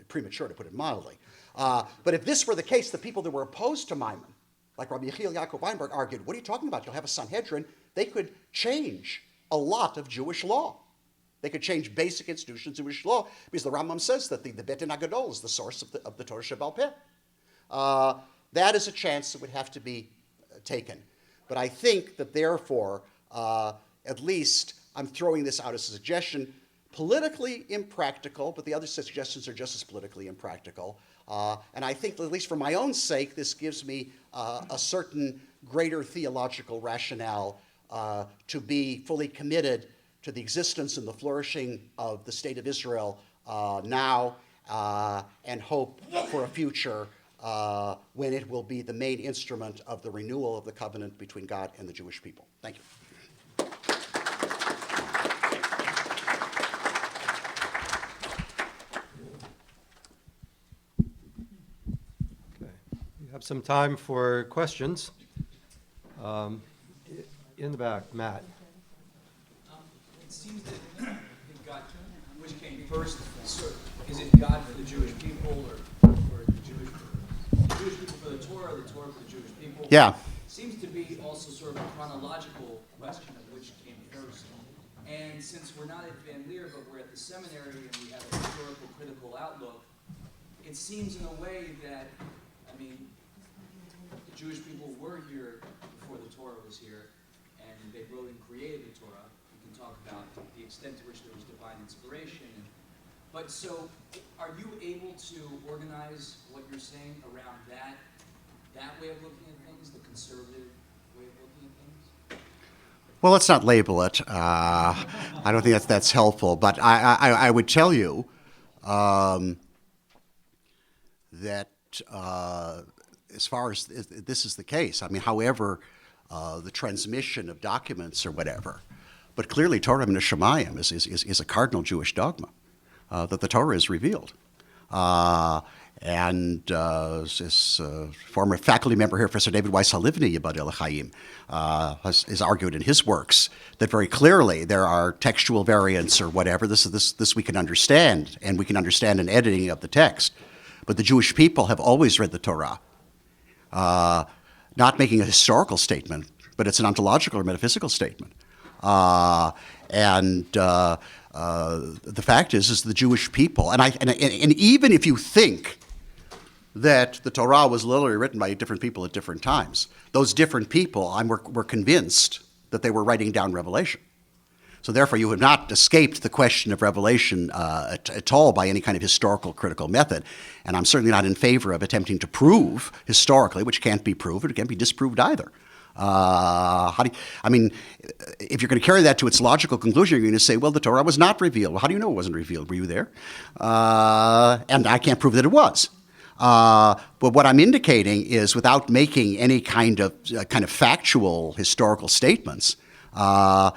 premature, to put it mildly. But if this were the case, the people that were opposed to Maimon, like Rabbi Yechiel Yaakov Weinberg, argued, what are you talking about? You'll have a Sanhedrin. They could change a lot of Jewish law. They could change basic institutions of Jewish law, because the Rambam says that the Bet Din HaGadol is the source of the Torah Shebal Peh. That is a chance that would have to be taken. But I think that therefore, at least I'm throwing this out as a suggestion, politically impractical, but the other suggestions are just as politically impractical. And I think, at least for my own sake, this gives me a certain greater theological rationale to be fully committed to the existence and the flourishing of the state of Israel now, and hope for a future when it will be the main instrument of the renewal of the covenant between God and the Jewish people. Thank you. Okay. We have some time for questions. In the back, Matt. It seems that God, which came first, is it God for the Jewish people, or the Jewish people for the Torah for the Jewish people? Yeah. Seems to be also sort of a chronological question of which came first. And since we're not at Van Leer, but we're at the seminary and we have a historical critical outlook, it seems in a way that, I mean, the Jewish people were here before the Torah was here, and they wrote and created the Torah. We can talk about the extent to which there was divine inspiration. But so, are you able to organize what you're saying around that way of looking at things, the conservative way of looking at things? Well, let's not label it. I don't think that's helpful. But I would tell you that as far as this is the case, I mean, however, the transmission of documents or whatever, but clearly Torah min Hashemayim is a cardinal Jewish dogma, that the Torah is revealed. And this former faculty member here, Professor David Weiss Halivni, Yibad Chaim, has argued in his works that very clearly there are textual variants or whatever. This we can understand, and we can understand an editing of the text. But the Jewish people have always read the Torah, not making a historical statement, but it's an ontological or metaphysical statement. And the fact is the Jewish people, and even if you think that the Torah was literally written by different people at different times, those different people were convinced that they were writing down Revelation. So therefore, you have not escaped the question of revelation at all by any kind of historical critical method. And I'm certainly not in favor of attempting to prove historically, which can't be proven, it can't be disproved either. If you're going to carry that to its logical conclusion, you're going to say, well, the Torah was not revealed. Well, how do you know it wasn't revealed? Were you there? And I can't prove that it was. But what I'm indicating is, without making any kind of factual historical statements, I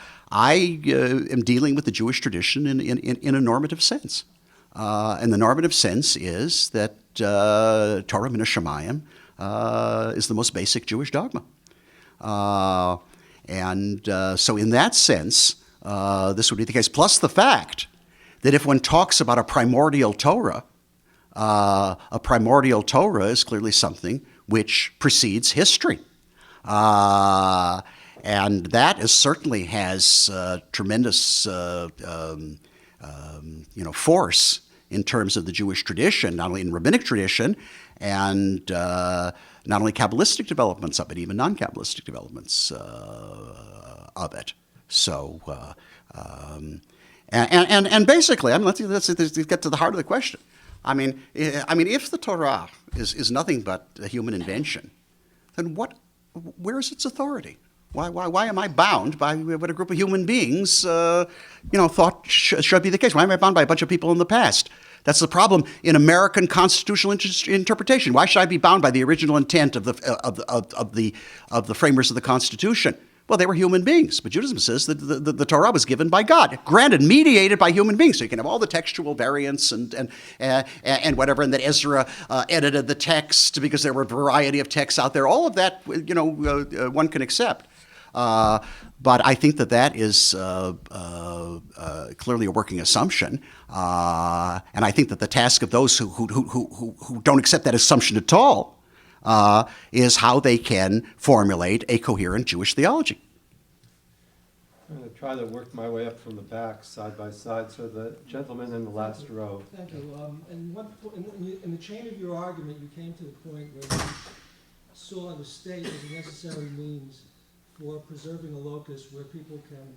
am dealing with the Jewish tradition in a normative sense. And the normative sense is that Torah min hashamayim is the most basic Jewish dogma. So in that sense, this would be the case. Plus the fact that if one talks about a primordial Torah is clearly something which precedes history. And that certainly has tremendous force in terms of the Jewish tradition, not only in rabbinic tradition, and not only Kabbalistic developments of it, even non-Kabbalistic developments of it. So, and basically, let's get to the heart of the question. I mean, if the Torah is nothing but a human invention, then where is its authority? Why am I bound by what a group of human beings, thought should be the case? Why am I bound by a bunch of people in the past? That's the problem in American constitutional interpretation. Why should I be bound by the original intent of the framers of the Constitution? Well, they were human beings, but Judaism says that the Torah was given by God, granted, mediated by human beings. So you can have all the textual variants and whatever, and that Ezra edited the text because there were a variety of texts out there. All of that, one can accept. But I think that is clearly a working assumption, and I think that the task of those who don't accept that assumption at all is how they can formulate a coherent Jewish theology. I'm going to try to work my way up from the back, side by side. So the gentleman in the last row. Thank you. In the chain of your argument, you came to the point where you saw the state as a necessary means for preserving a locus where people can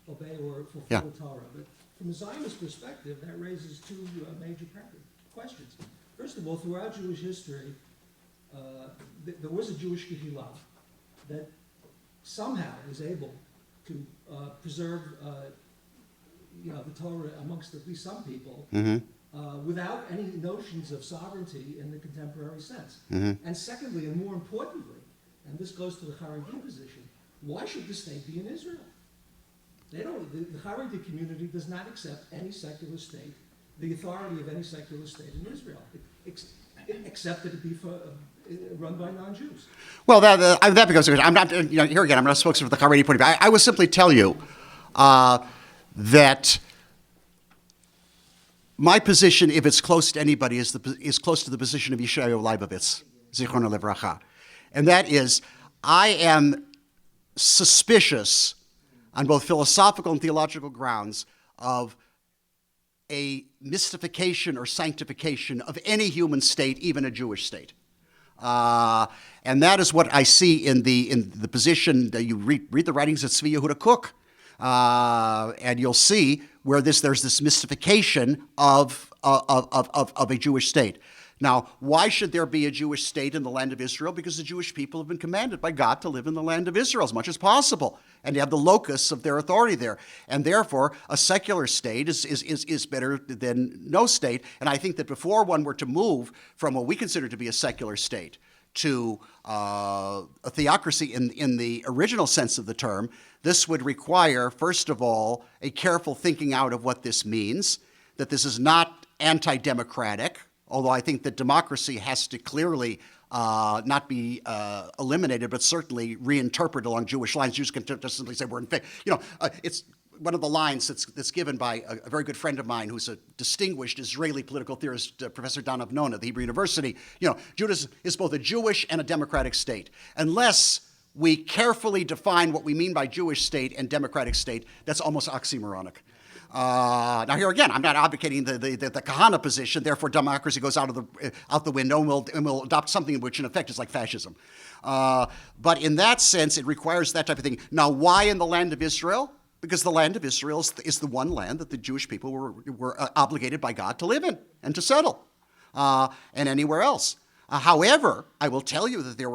obey or fulfill the Torah. But from a Zionist perspective, that raises two major questions. First of all, throughout Jewish history, there was a Jewish Kehillah that somehow was able to preserve the Torah amongst at least some people without any notions of sovereignty in the contemporary sense. And secondly, and more importantly, and this goes to the Haredi position, why should the state be in Israel? The Haredi community does not accept any secular state, the authority of any secular state in Israel, except that it be run by non-Jews. Well, that becomes I'm not here again. I'm not a spokesman for the Haredi point of view. I will simply tell you that my position, if it's close to anybody, is close to the position of Yeshayahu Leibovitz, Zichrono Livracha, and that is, I am suspicious on both philosophical and theological grounds of a mystification or sanctification of any human state, even a Jewish state. And that is what I see in the position that you read the writings of Tzvi Yehuda Kook, and you'll see where there's this mystification of a Jewish state. Now, why should there be a Jewish state in the land of Israel? Because the Jewish people have been commanded by God to live in the land of Israel as much as possible, and to have the locus of their authority there. And therefore, a secular state is better than no state. And I think that before one were to move from what we consider to be a secular state to a theocracy in the original sense of the term, this would require, first of all, a careful thinking out of what this means, that this is not anti-democratic, although I think that democracy has to clearly not be eliminated, but certainly reinterpreted along Jewish lines. Jews can just simply say we're in favor. It's one of the lines that's given by a very good friend of mine who's a distinguished Israeli political theorist, Professor Dan Avnon at the Hebrew University. Judaism is both a Jewish and a democratic state. Unless we carefully define what we mean by Jewish state and democratic state, that's almost oxymoronic. Now here again, I'm not advocating the Kahana position. Therefore, democracy goes out the window, and we'll adopt something which, in effect, is like fascism. But in that sense, it requires that type of thing. Now, why in the land of Israel? Because the land of Israel is the one land that the Jewish people were obligated by God to live in and to settle, and anywhere else. However, I will tell you that there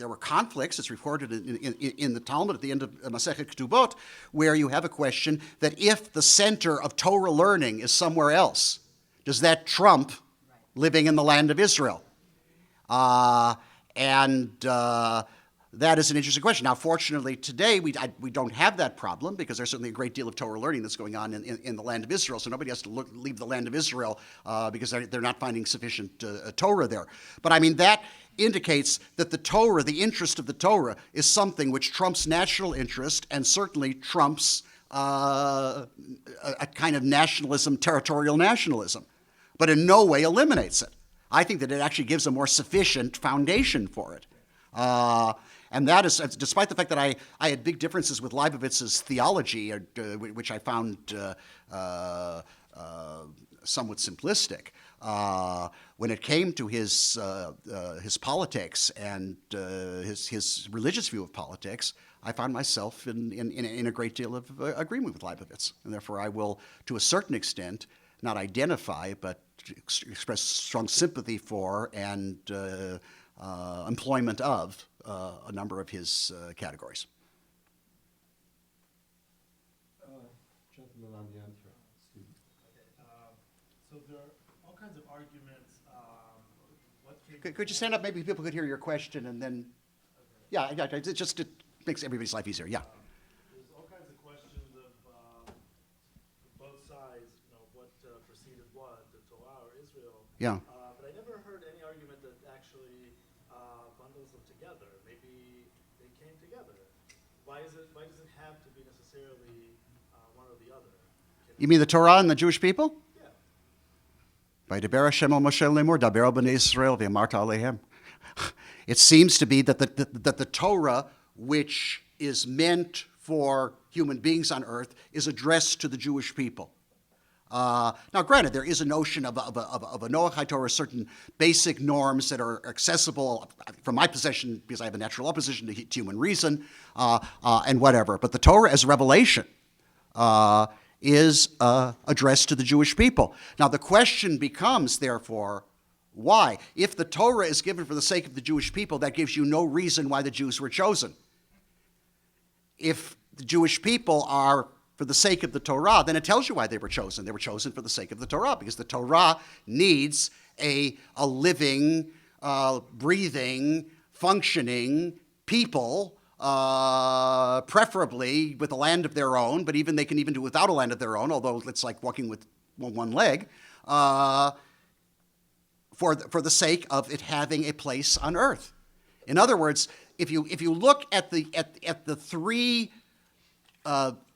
were conflicts. It's reported in the Talmud at the end of Masechet Ketubot, where you have a question that if the center of Torah learning is somewhere else, does that trump living in the land of Israel? that is an interesting question. Now, fortunately, today we don't have that problem because there's certainly a great deal of Torah learning that's going on in the land of Israel. So nobody has to leave the land of Israel because they're not finding sufficient Torah there. But I mean, that indicates that the Torah, the interest of the Torah, is something which trumps national interest and certainly trumps a kind of nationalism, territorial nationalism, but in no way eliminates it. I think that it actually gives a more sufficient foundation for it. And that is, despite the fact that I had big differences with Leibovitz's theology, which I found somewhat simplistic, when it came to his politics and his religious view of politics, I found myself in a great deal of agreement with Leibovitz. And therefore I will, to a certain extent, not identify, but express strong sympathy for and employment of a number of his categories. Gentleman on the end here, Steve. So there are all kinds of arguments. Could you stand up? Maybe people could hear your question, and then, yeah, it makes everybody's life easier. Yeah. There's all kinds of questions of both sides. What preceded what, the Torah or Israel. Yeah. But I never heard any argument that actually bundles them together. Maybe they came together. Why does it have to be necessarily one or the other? You mean the Torah and the Jewish people? Yeah. Vaydaber Hashem el Moshe lemor, daber el bnei Israel v'amarta alehem. It seems to be that the Torah, which is meant for human beings on earth, is addressed to the Jewish people. Now, granted, there is a notion of a Noahide Torah, certain basic norms that are accessible from my position, because I have a natural opposition to human reason, and whatever. But the Torah as revelation is addressed to the Jewish people. Now, the question becomes, therefore, why? If the Torah is given for the sake of the Jewish people, that gives you no reason why the Jews were chosen. If the Jewish people are for the sake of the Torah, then it tells you why they were chosen. They were chosen for the sake of the Torah, because the Torah needs a living, breathing, functioning people, preferably with a land of their own, but they can even do without a land of their own, although it's like walking with one leg, for the sake of it having a place on earth. In other words, if you look at the three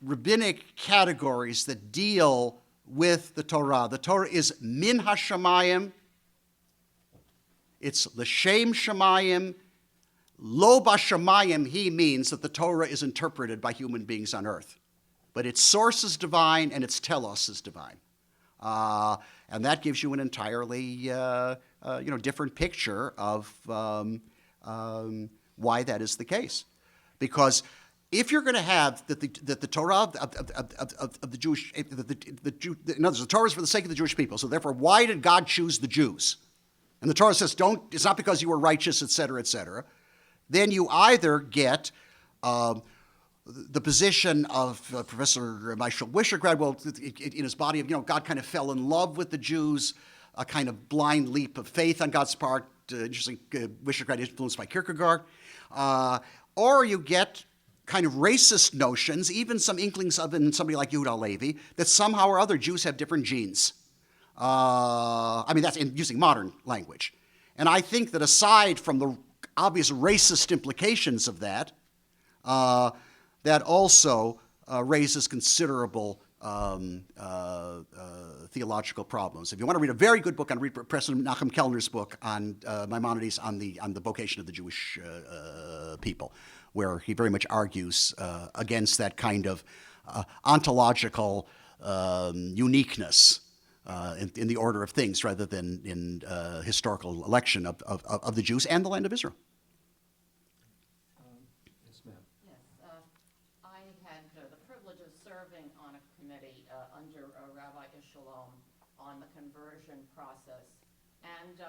rabbinic categories that deal with the Torah is min hashamayim, it's l'shem shamayim, lo bashamayim. He means that the Torah is interpreted by human beings on earth, but its source is divine and its telos is divine, and that gives you an entirely different picture of why that is the case, because if you're going to have that the Torah of the Jewish, in other words, the Torah is for the sake of the Jewish people. So therefore, why did God choose the Jews? And the Torah says, it's not because you were righteous, et cetera, et cetera. Then you either get the position of Professor Michael Wischergrad, well, in his body of, God kind of fell in love with the Jews, a kind of blind leap of faith on God's part. Interesting, Wischergrad influenced by Kierkegaard. Or you get kind of racist notions, even some inklings of in somebody like Yehuda Levi, that somehow or other Jews have different genes. That's in using modern language. And I think that aside from the obvious racist implications of that, that also raises considerable theological problems. If you want to read a very good book, read Professor Nachum Kellner's book on Maimonides on the vocation of the Jewish people, where he very much argues against that kind of ontological uniqueness in the order of things, rather than in historical election of the Jews and the land of Israel. Yes, ma'am. Yes, I had the privilege of serving on a committee under Rabbi Ishalom on the conversion process, and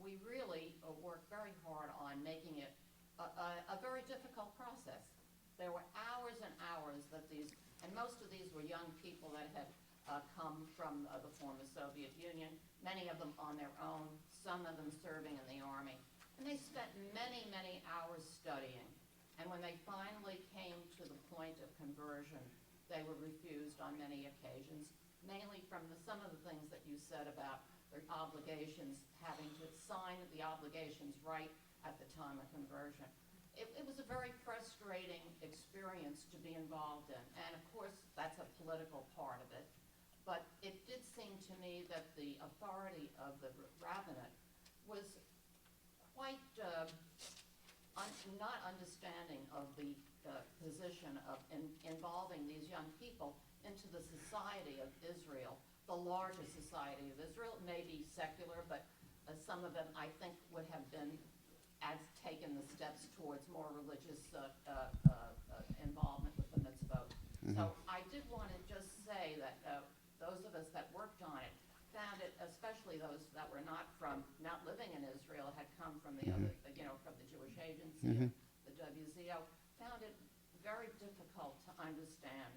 we really worked very hard on making it a very difficult process. There were hours and hours that and most of these were young people that had come from the former Soviet Union, many of them on their own, some of them serving in the army. And they spent many, many hours studying. And when they finally came to the point of conversion, they were refused on many occasions, mainly from some of the things that you said about their obligations, having to sign the obligations right at the time of conversion. It was a very frustrating experience to be involved in, and of course that's a political part of it, but it did seem to me that the authority of the rabbinate was quite not understanding of the position of involving these young people into the society of Israel, the larger society of Israel. It may be secular, but some of them I think would have been taken the steps towards more religious involvement with the mitzvot. So I did want to just say that those of us that worked on it found it, especially those that were not living in Israel, had come from the other, from the Jewish Agency, the WZO, found it very difficult to understand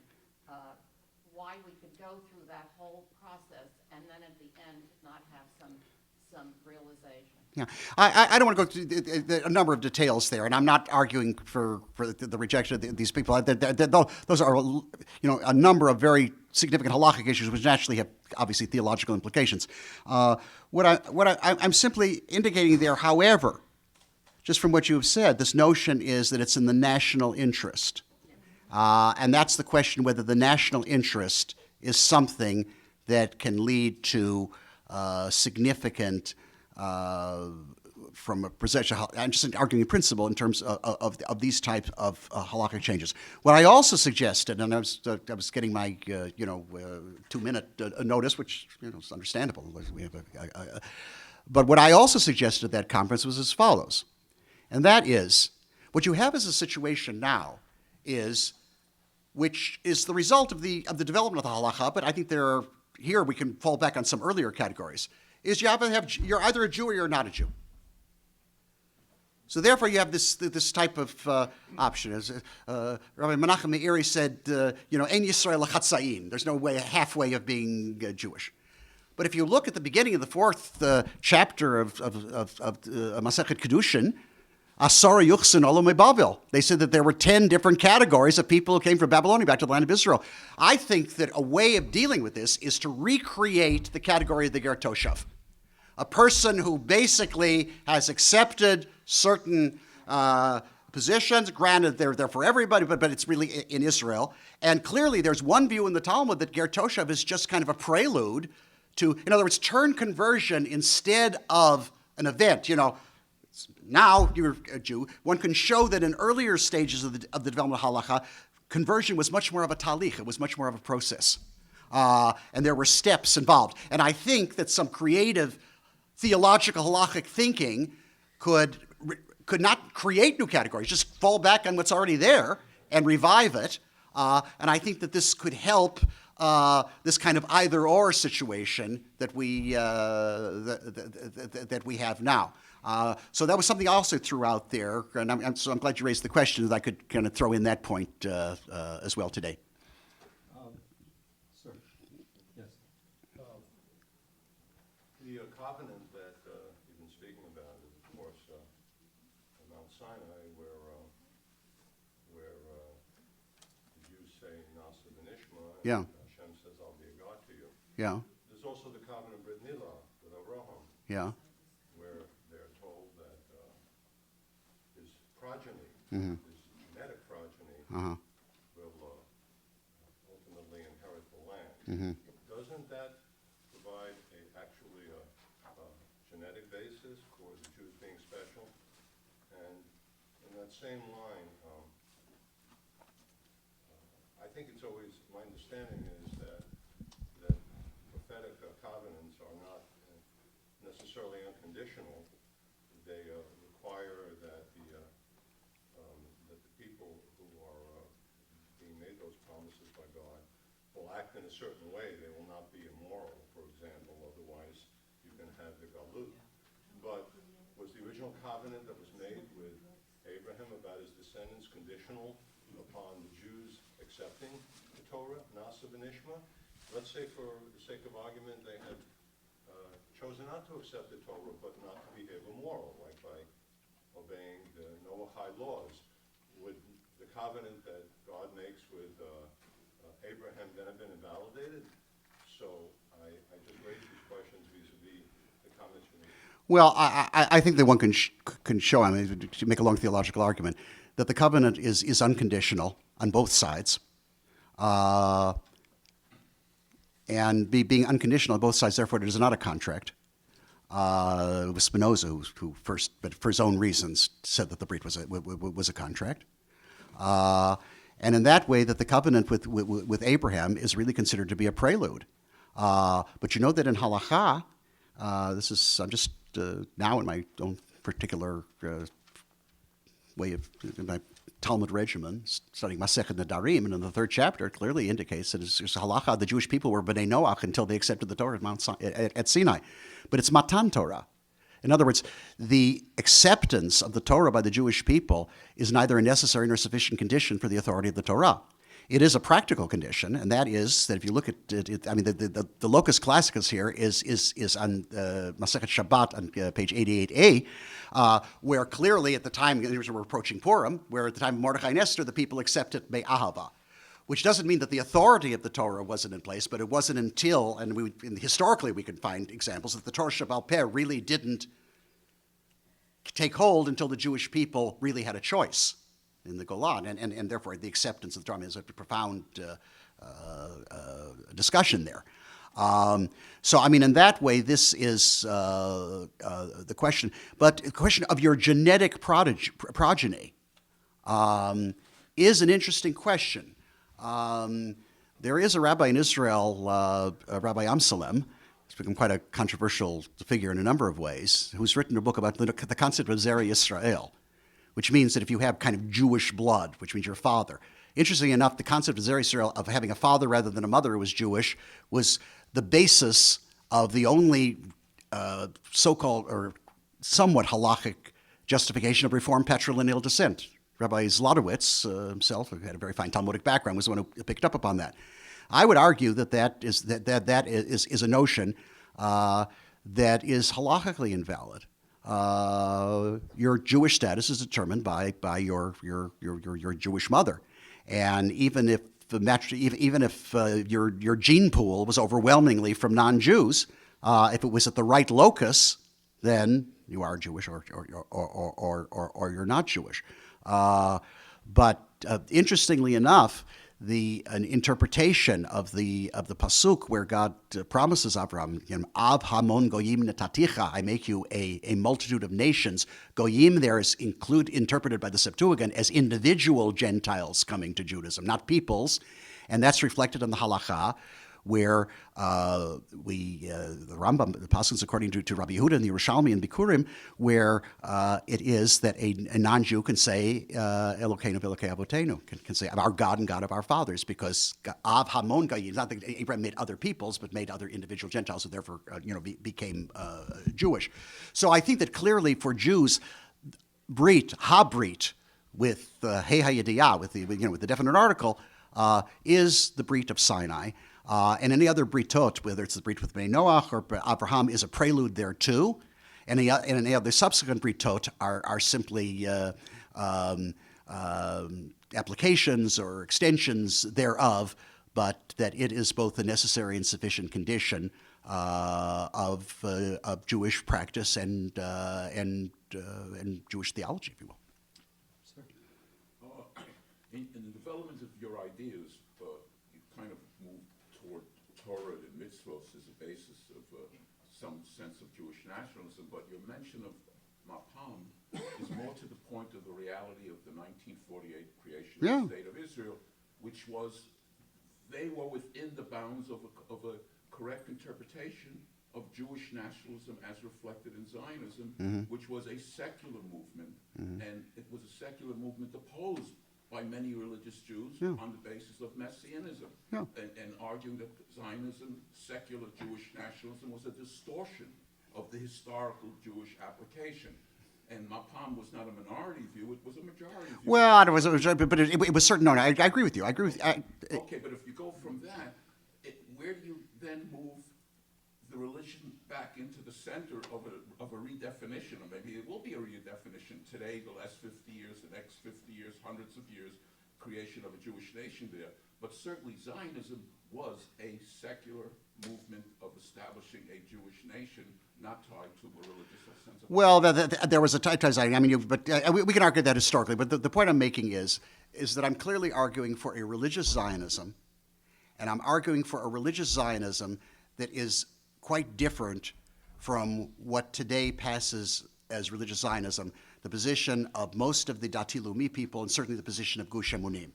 why we could go through that whole process and then at the end not have some realization. Yeah, I don't want to go through a number of details there, and I'm not arguing for the rejection of these people. Those are, a number of very significant halakhic issues, which naturally have obviously theological implications. I'm simply indicating there, however, just from what you have said, this notion is that it's in the national interest, and that's the question whether the national interest is something that can lead to significant. From a possession, I'm just arguing the principle in terms of these types of halakhic changes. What I also suggested, and I was getting my 2-minute notice, which is understandable. But what I also suggested at that conference was as follows, and that is, what you have as a situation now which is the result of the development of the halakha. But I think here we can fall back on some earlier categories. Is you're either a Jew or you're not a Jew. So therefore, you have this type of option. As Rabbi Menachem Meiri said, "Ein Yisrael l'chatzayin." There's no way halfway of being Jewish. But if you look at the beginning of the 4th chapter of Masechet Kedushin, Asara Yuchsin Olam Babel. They said that there were 10 different categories of people who came from Babylonia back to the land of Israel. I think that a way of dealing with this is to recreate the category of the Ger Toshav, a person who basically has accepted certain positions. Granted, they're there for everybody, but it's really in Israel. And clearly, there's one view in the Talmud that Ger Toshav is just kind of a prelude to, in other words, turn conversion instead of an event. Now you're a Jew. One can show that in earlier stages of the development of halakha, conversion was much more of a talich. It was much more of a process. And there were steps involved. And I think that some creative theological halachic thinking could not create new categories, just fall back on what's already there and revive it. And I think that this could help this kind of either-or situation that we have now. So that was something I also threw out there, and so I'm glad you raised the question that I could kind of throw in that point as well today. Sir, yes. The covenant that you've been speaking about is, of course, Mount Sinai, where the Jews say Nasa v'nishma, and Hashem says, "I'll be a God to you." Yeah. There's also the covenant Brit Milah with Abraham, Yeah. where they're told that his progeny, his genetic progeny, will ultimately inherit the land. Doesn't that provide actually a genetic basis for the Jews being special? And in that same line, I think it's always, my understanding is that prophetic covenants are not necessarily unconditional. They require that the people who are being made those promises by God will act in a certain way. They will not be immoral, for example, otherwise you can have the galut. But was the original covenant that was made with Abraham about his descendants conditional upon the Jews accepting the Torah, Nasa v'nishma? Let's say, for the sake of argument, they had chosen not to accept the Torah, but not to behave immoral, like by obeying the Noahide laws. would the covenant that God makes with Abraham then have been invalidated? So I just raised these questions vis-a-vis the comments you made. Well, I think that one can show, I mean, to make a long theological argument, that the covenant is unconditional on both sides. And being unconditional on both sides, therefore, it is not a contract. It was Spinoza who first, but for his own reasons, said that the brit was a contract. And in that way, that the covenant with Abraham is really considered to be a prelude. But you know that in halakha, I'm just now in my own particular way of in my Talmud regimen, studying Masechet Nedarim, and in the third chapter, it clearly indicates that it's halakha. The Jewish people were b'nei Noach until they accepted the Torah at Sinai, but it's Matan Torah. In other words, the acceptance of the Torah by the Jewish people is neither a necessary nor sufficient condition for the authority of the Torah. It is a practical condition, and that is that if you look at it, I mean, the locus classicus here is on Masechet Shabbat on page 88a, where clearly at the time, we're approaching Purim, where at the time of Mordechai and Esther, the people accepted Me'ahava, which doesn't mean that the authority of the Torah wasn't in place, but it wasn't until, and historically we can find examples, that the Torah Shebaal Peh really didn't take hold until the Jewish people really had a choice in the Golan, and therefore the acceptance of the Torah is a profound discussion there. So, I mean, in that way, this is the question. But the question of your genetic progeny is an interesting question. There is a rabbi in Israel, Rabbi Amsalem, who's become quite a controversial figure in a number of ways, who's written a book about the concept of Zera Yisrael, which means that if you have kind of Jewish blood, which means your father. Interestingly enough, the concept of Zera Yisrael, of having a father rather than a mother who was Jewish, was the basis of the only so-called or somewhat halachic justification of Reformed patrilineal descent. Rabbi Zlotowitz himself, who had a very fine Talmudic background, was the one who picked up upon that. I would argue that is a notion that is halachically invalid. Your Jewish status is determined by your Jewish mother, and even if your gene pool was overwhelmingly from non-Jews, if it was at the right locus, then you are Jewish or you're not Jewish. But interestingly enough, an interpretation of the pasuk where God promises Abraham, Av hamon goyim netaticha, I make you a multitude of nations. Goyim there is interpreted by the Septuagint as individual Gentiles coming to Judaism, not peoples, and that's reflected in the halakha, where the Rambam, the pasuk according to Rabbi Yehuda and the Yerushalmi and Bikurim, where it is that a non-Jew can say Elokeinu v'Elokei Avotenu, can say our God and God of our fathers, because Av Hamon Gayim, not that Abraham made other peoples, but made other individual Gentiles who therefore became Jewish. So I think that clearly for Jews, Brit, Habrit, with Hey HaYediyah, with the definite article, is the Brit of Sinai. And any other britot, whether it's the brit with Bnei Noach or Abraham, is a prelude there too. And any other subsequent britot are simply applications or extensions thereof, but that it is both a necessary and sufficient condition of Jewish practice and Jewish theology, if you will. In the development of your ideas, you kind of moved toward Torah and mitzvos as a basis of some sense of Jewish nationalism, but your mention of Mapam is more to the point of the reality of the 1948 creation of the State of Israel, which was, they were within the bounds of a correct interpretation of Jewish nationalism as reflected in Zionism, which was a secular movement, and it was a secular movement opposed by many religious Jews on the basis of Messianism, and arguing that Zionism, secular Jewish nationalism, was a distortion of the historical Jewish application. And Mapam was not a minority view; it was a majority view. Well, it was certain. No, I agree with you. I agree with. Okay, but if you go from that, where do you then move the religion, back into the center of a redefinition, or maybe it will be a redefinition today, the last 50 years, the next 50 years, hundreds of years, creation of a Jewish nation there. But certainly Zionism was a secular movement of establishing a Jewish nation, not tied to a religious sense of... Well, there was a time, I mean, we can argue that historically, but the point I'm making is that I'm clearly arguing for a religious Zionism, and I'm arguing for a religious Zionism that is quite different from what today passes as religious Zionism, the position of most of the Dati Leumi people, and certainly the position of Gush Emunim.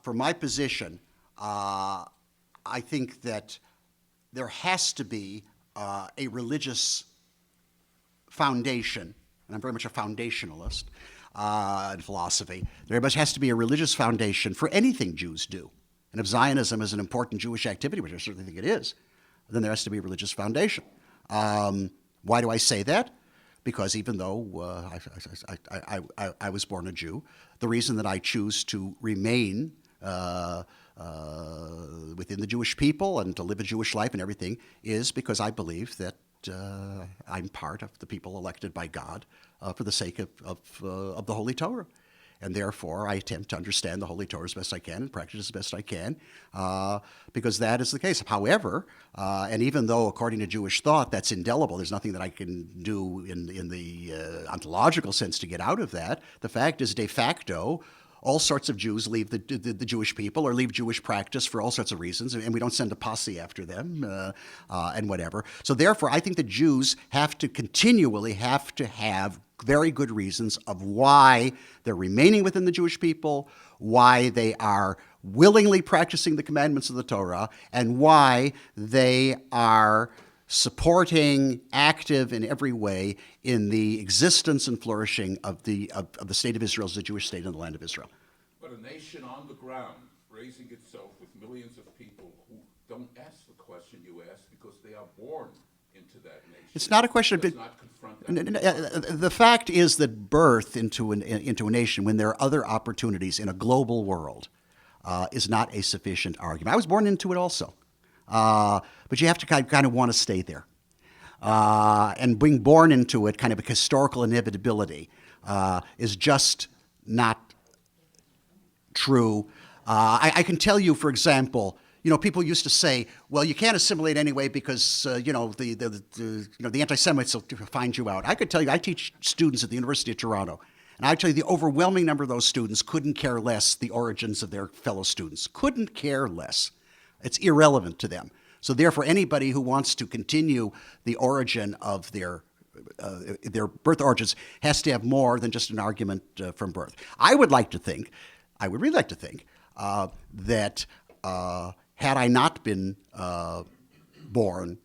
For my position, I think that there has to be a religious foundation, and I'm very much a foundationalist in philosophy. There has to be a religious foundation for anything Jews do. And if Zionism is an important Jewish activity, which I certainly think it is, then there has to be a religious foundation. Why do I say that? Because even though I was born a Jew, the reason that I choose to remain within the Jewish people and to live a Jewish life and everything is because I believe that I'm part of the people elected by God for the sake of the Holy Torah. And therefore, I attempt to understand the Holy Torah as best I can and practice as best I can, because that is the case. However, and even though, according to Jewish thought, that's indelible, there's nothing that I can do in the ontological sense to get out of that, the fact is, de facto, all sorts of Jews leave the Jewish people or leave Jewish practice for all sorts of reasons, and we don't send a posse after them and whatever. So therefore, I think the Jews continually have to have very good reasons of why they're remaining within the Jewish people, why they are willingly practicing the commandments of the Torah, and why they are supporting, active in every way in the existence and flourishing of the state of Israel as a Jewish state in the land of Israel. But a nation on the ground, raising itself with millions of people who don't ask the question you ask because they are born into that nation. It's not a question of... The fact is that birth into a nation, when there are other opportunities in a global world, is not a sufficient argument. I was born into it also. But you have to kind of want to stay there. And being born into it, kind of a historical inevitability, is just not true. I can tell you, for example, people used to say, well, you can't assimilate anyway because, the anti-Semites will find you out. I could tell you, I teach students at the University of Toronto, and I tell you the overwhelming number of those students couldn't care less the origins of their fellow students. Couldn't care less. It's irrelevant to them. So therefore, anybody who wants to continue the origin of their birth origins has to have more than just an argument from birth. I would really like to think, that had I not been born,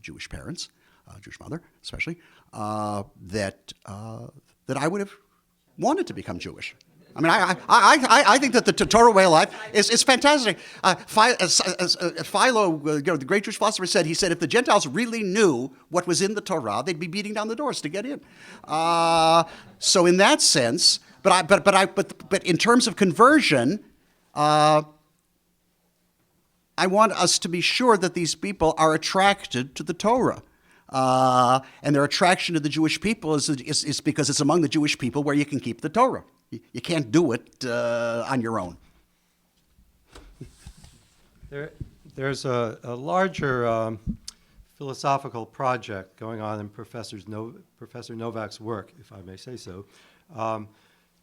Jewish parents, Jewish mother especially, that I would have wanted to become Jewish. I mean, I think that the Torah way of life is fantastic. Philo, the great Jewish philosopher, said, if the Gentiles really knew what was in the Torah, they'd be beating down the doors to get in. So in that sense, but in terms of conversion, I want us to be sure that these people are attracted to the Torah. And their attraction to the Jewish people is because it's among the Jewish people where you can keep the Torah. You can't do it on your own. There's a larger philosophical project going on in Professor Novak's work, if I may say so,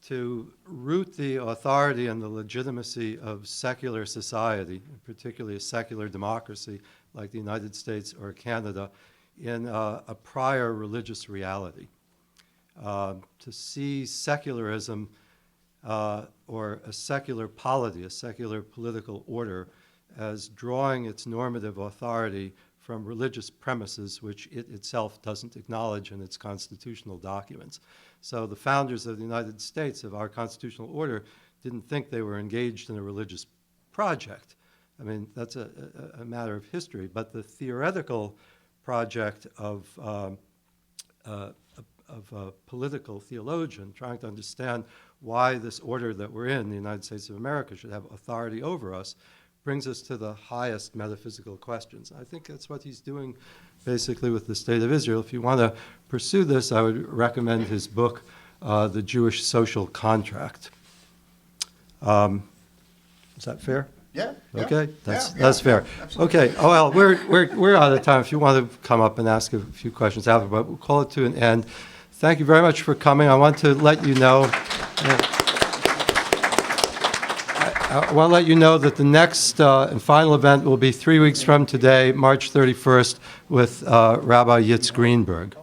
to root the authority and the legitimacy of secular society, particularly a secular democracy like the United States or Canada, in a prior religious reality. To see secularism or a secular polity, a secular political order, as drawing its normative authority from religious premises which it itself doesn't acknowledge in its constitutional documents. So the founders of the United States, of our constitutional order, didn't think they were engaged in a religious project. I mean, that's a matter of history, but the theoretical project of a political theologian trying to understand why this order that we're in, the United States of America, should have authority over us, brings us to the highest metaphysical questions. I think that's what he's doing basically with the State of Israel. If you want to pursue this, I would recommend his book, The Jewish Social Contract. Is that fair? Yeah. Okay, that's fair. Okay, oh, well, we're out of time. If you want to come up and ask a few questions after, but we'll call it to an end. Thank you very much for coming. I want to let you know. I want to let you know that the next and final event will be 3 weeks from today, March 31st, with Rabbi Yitz Greenberg.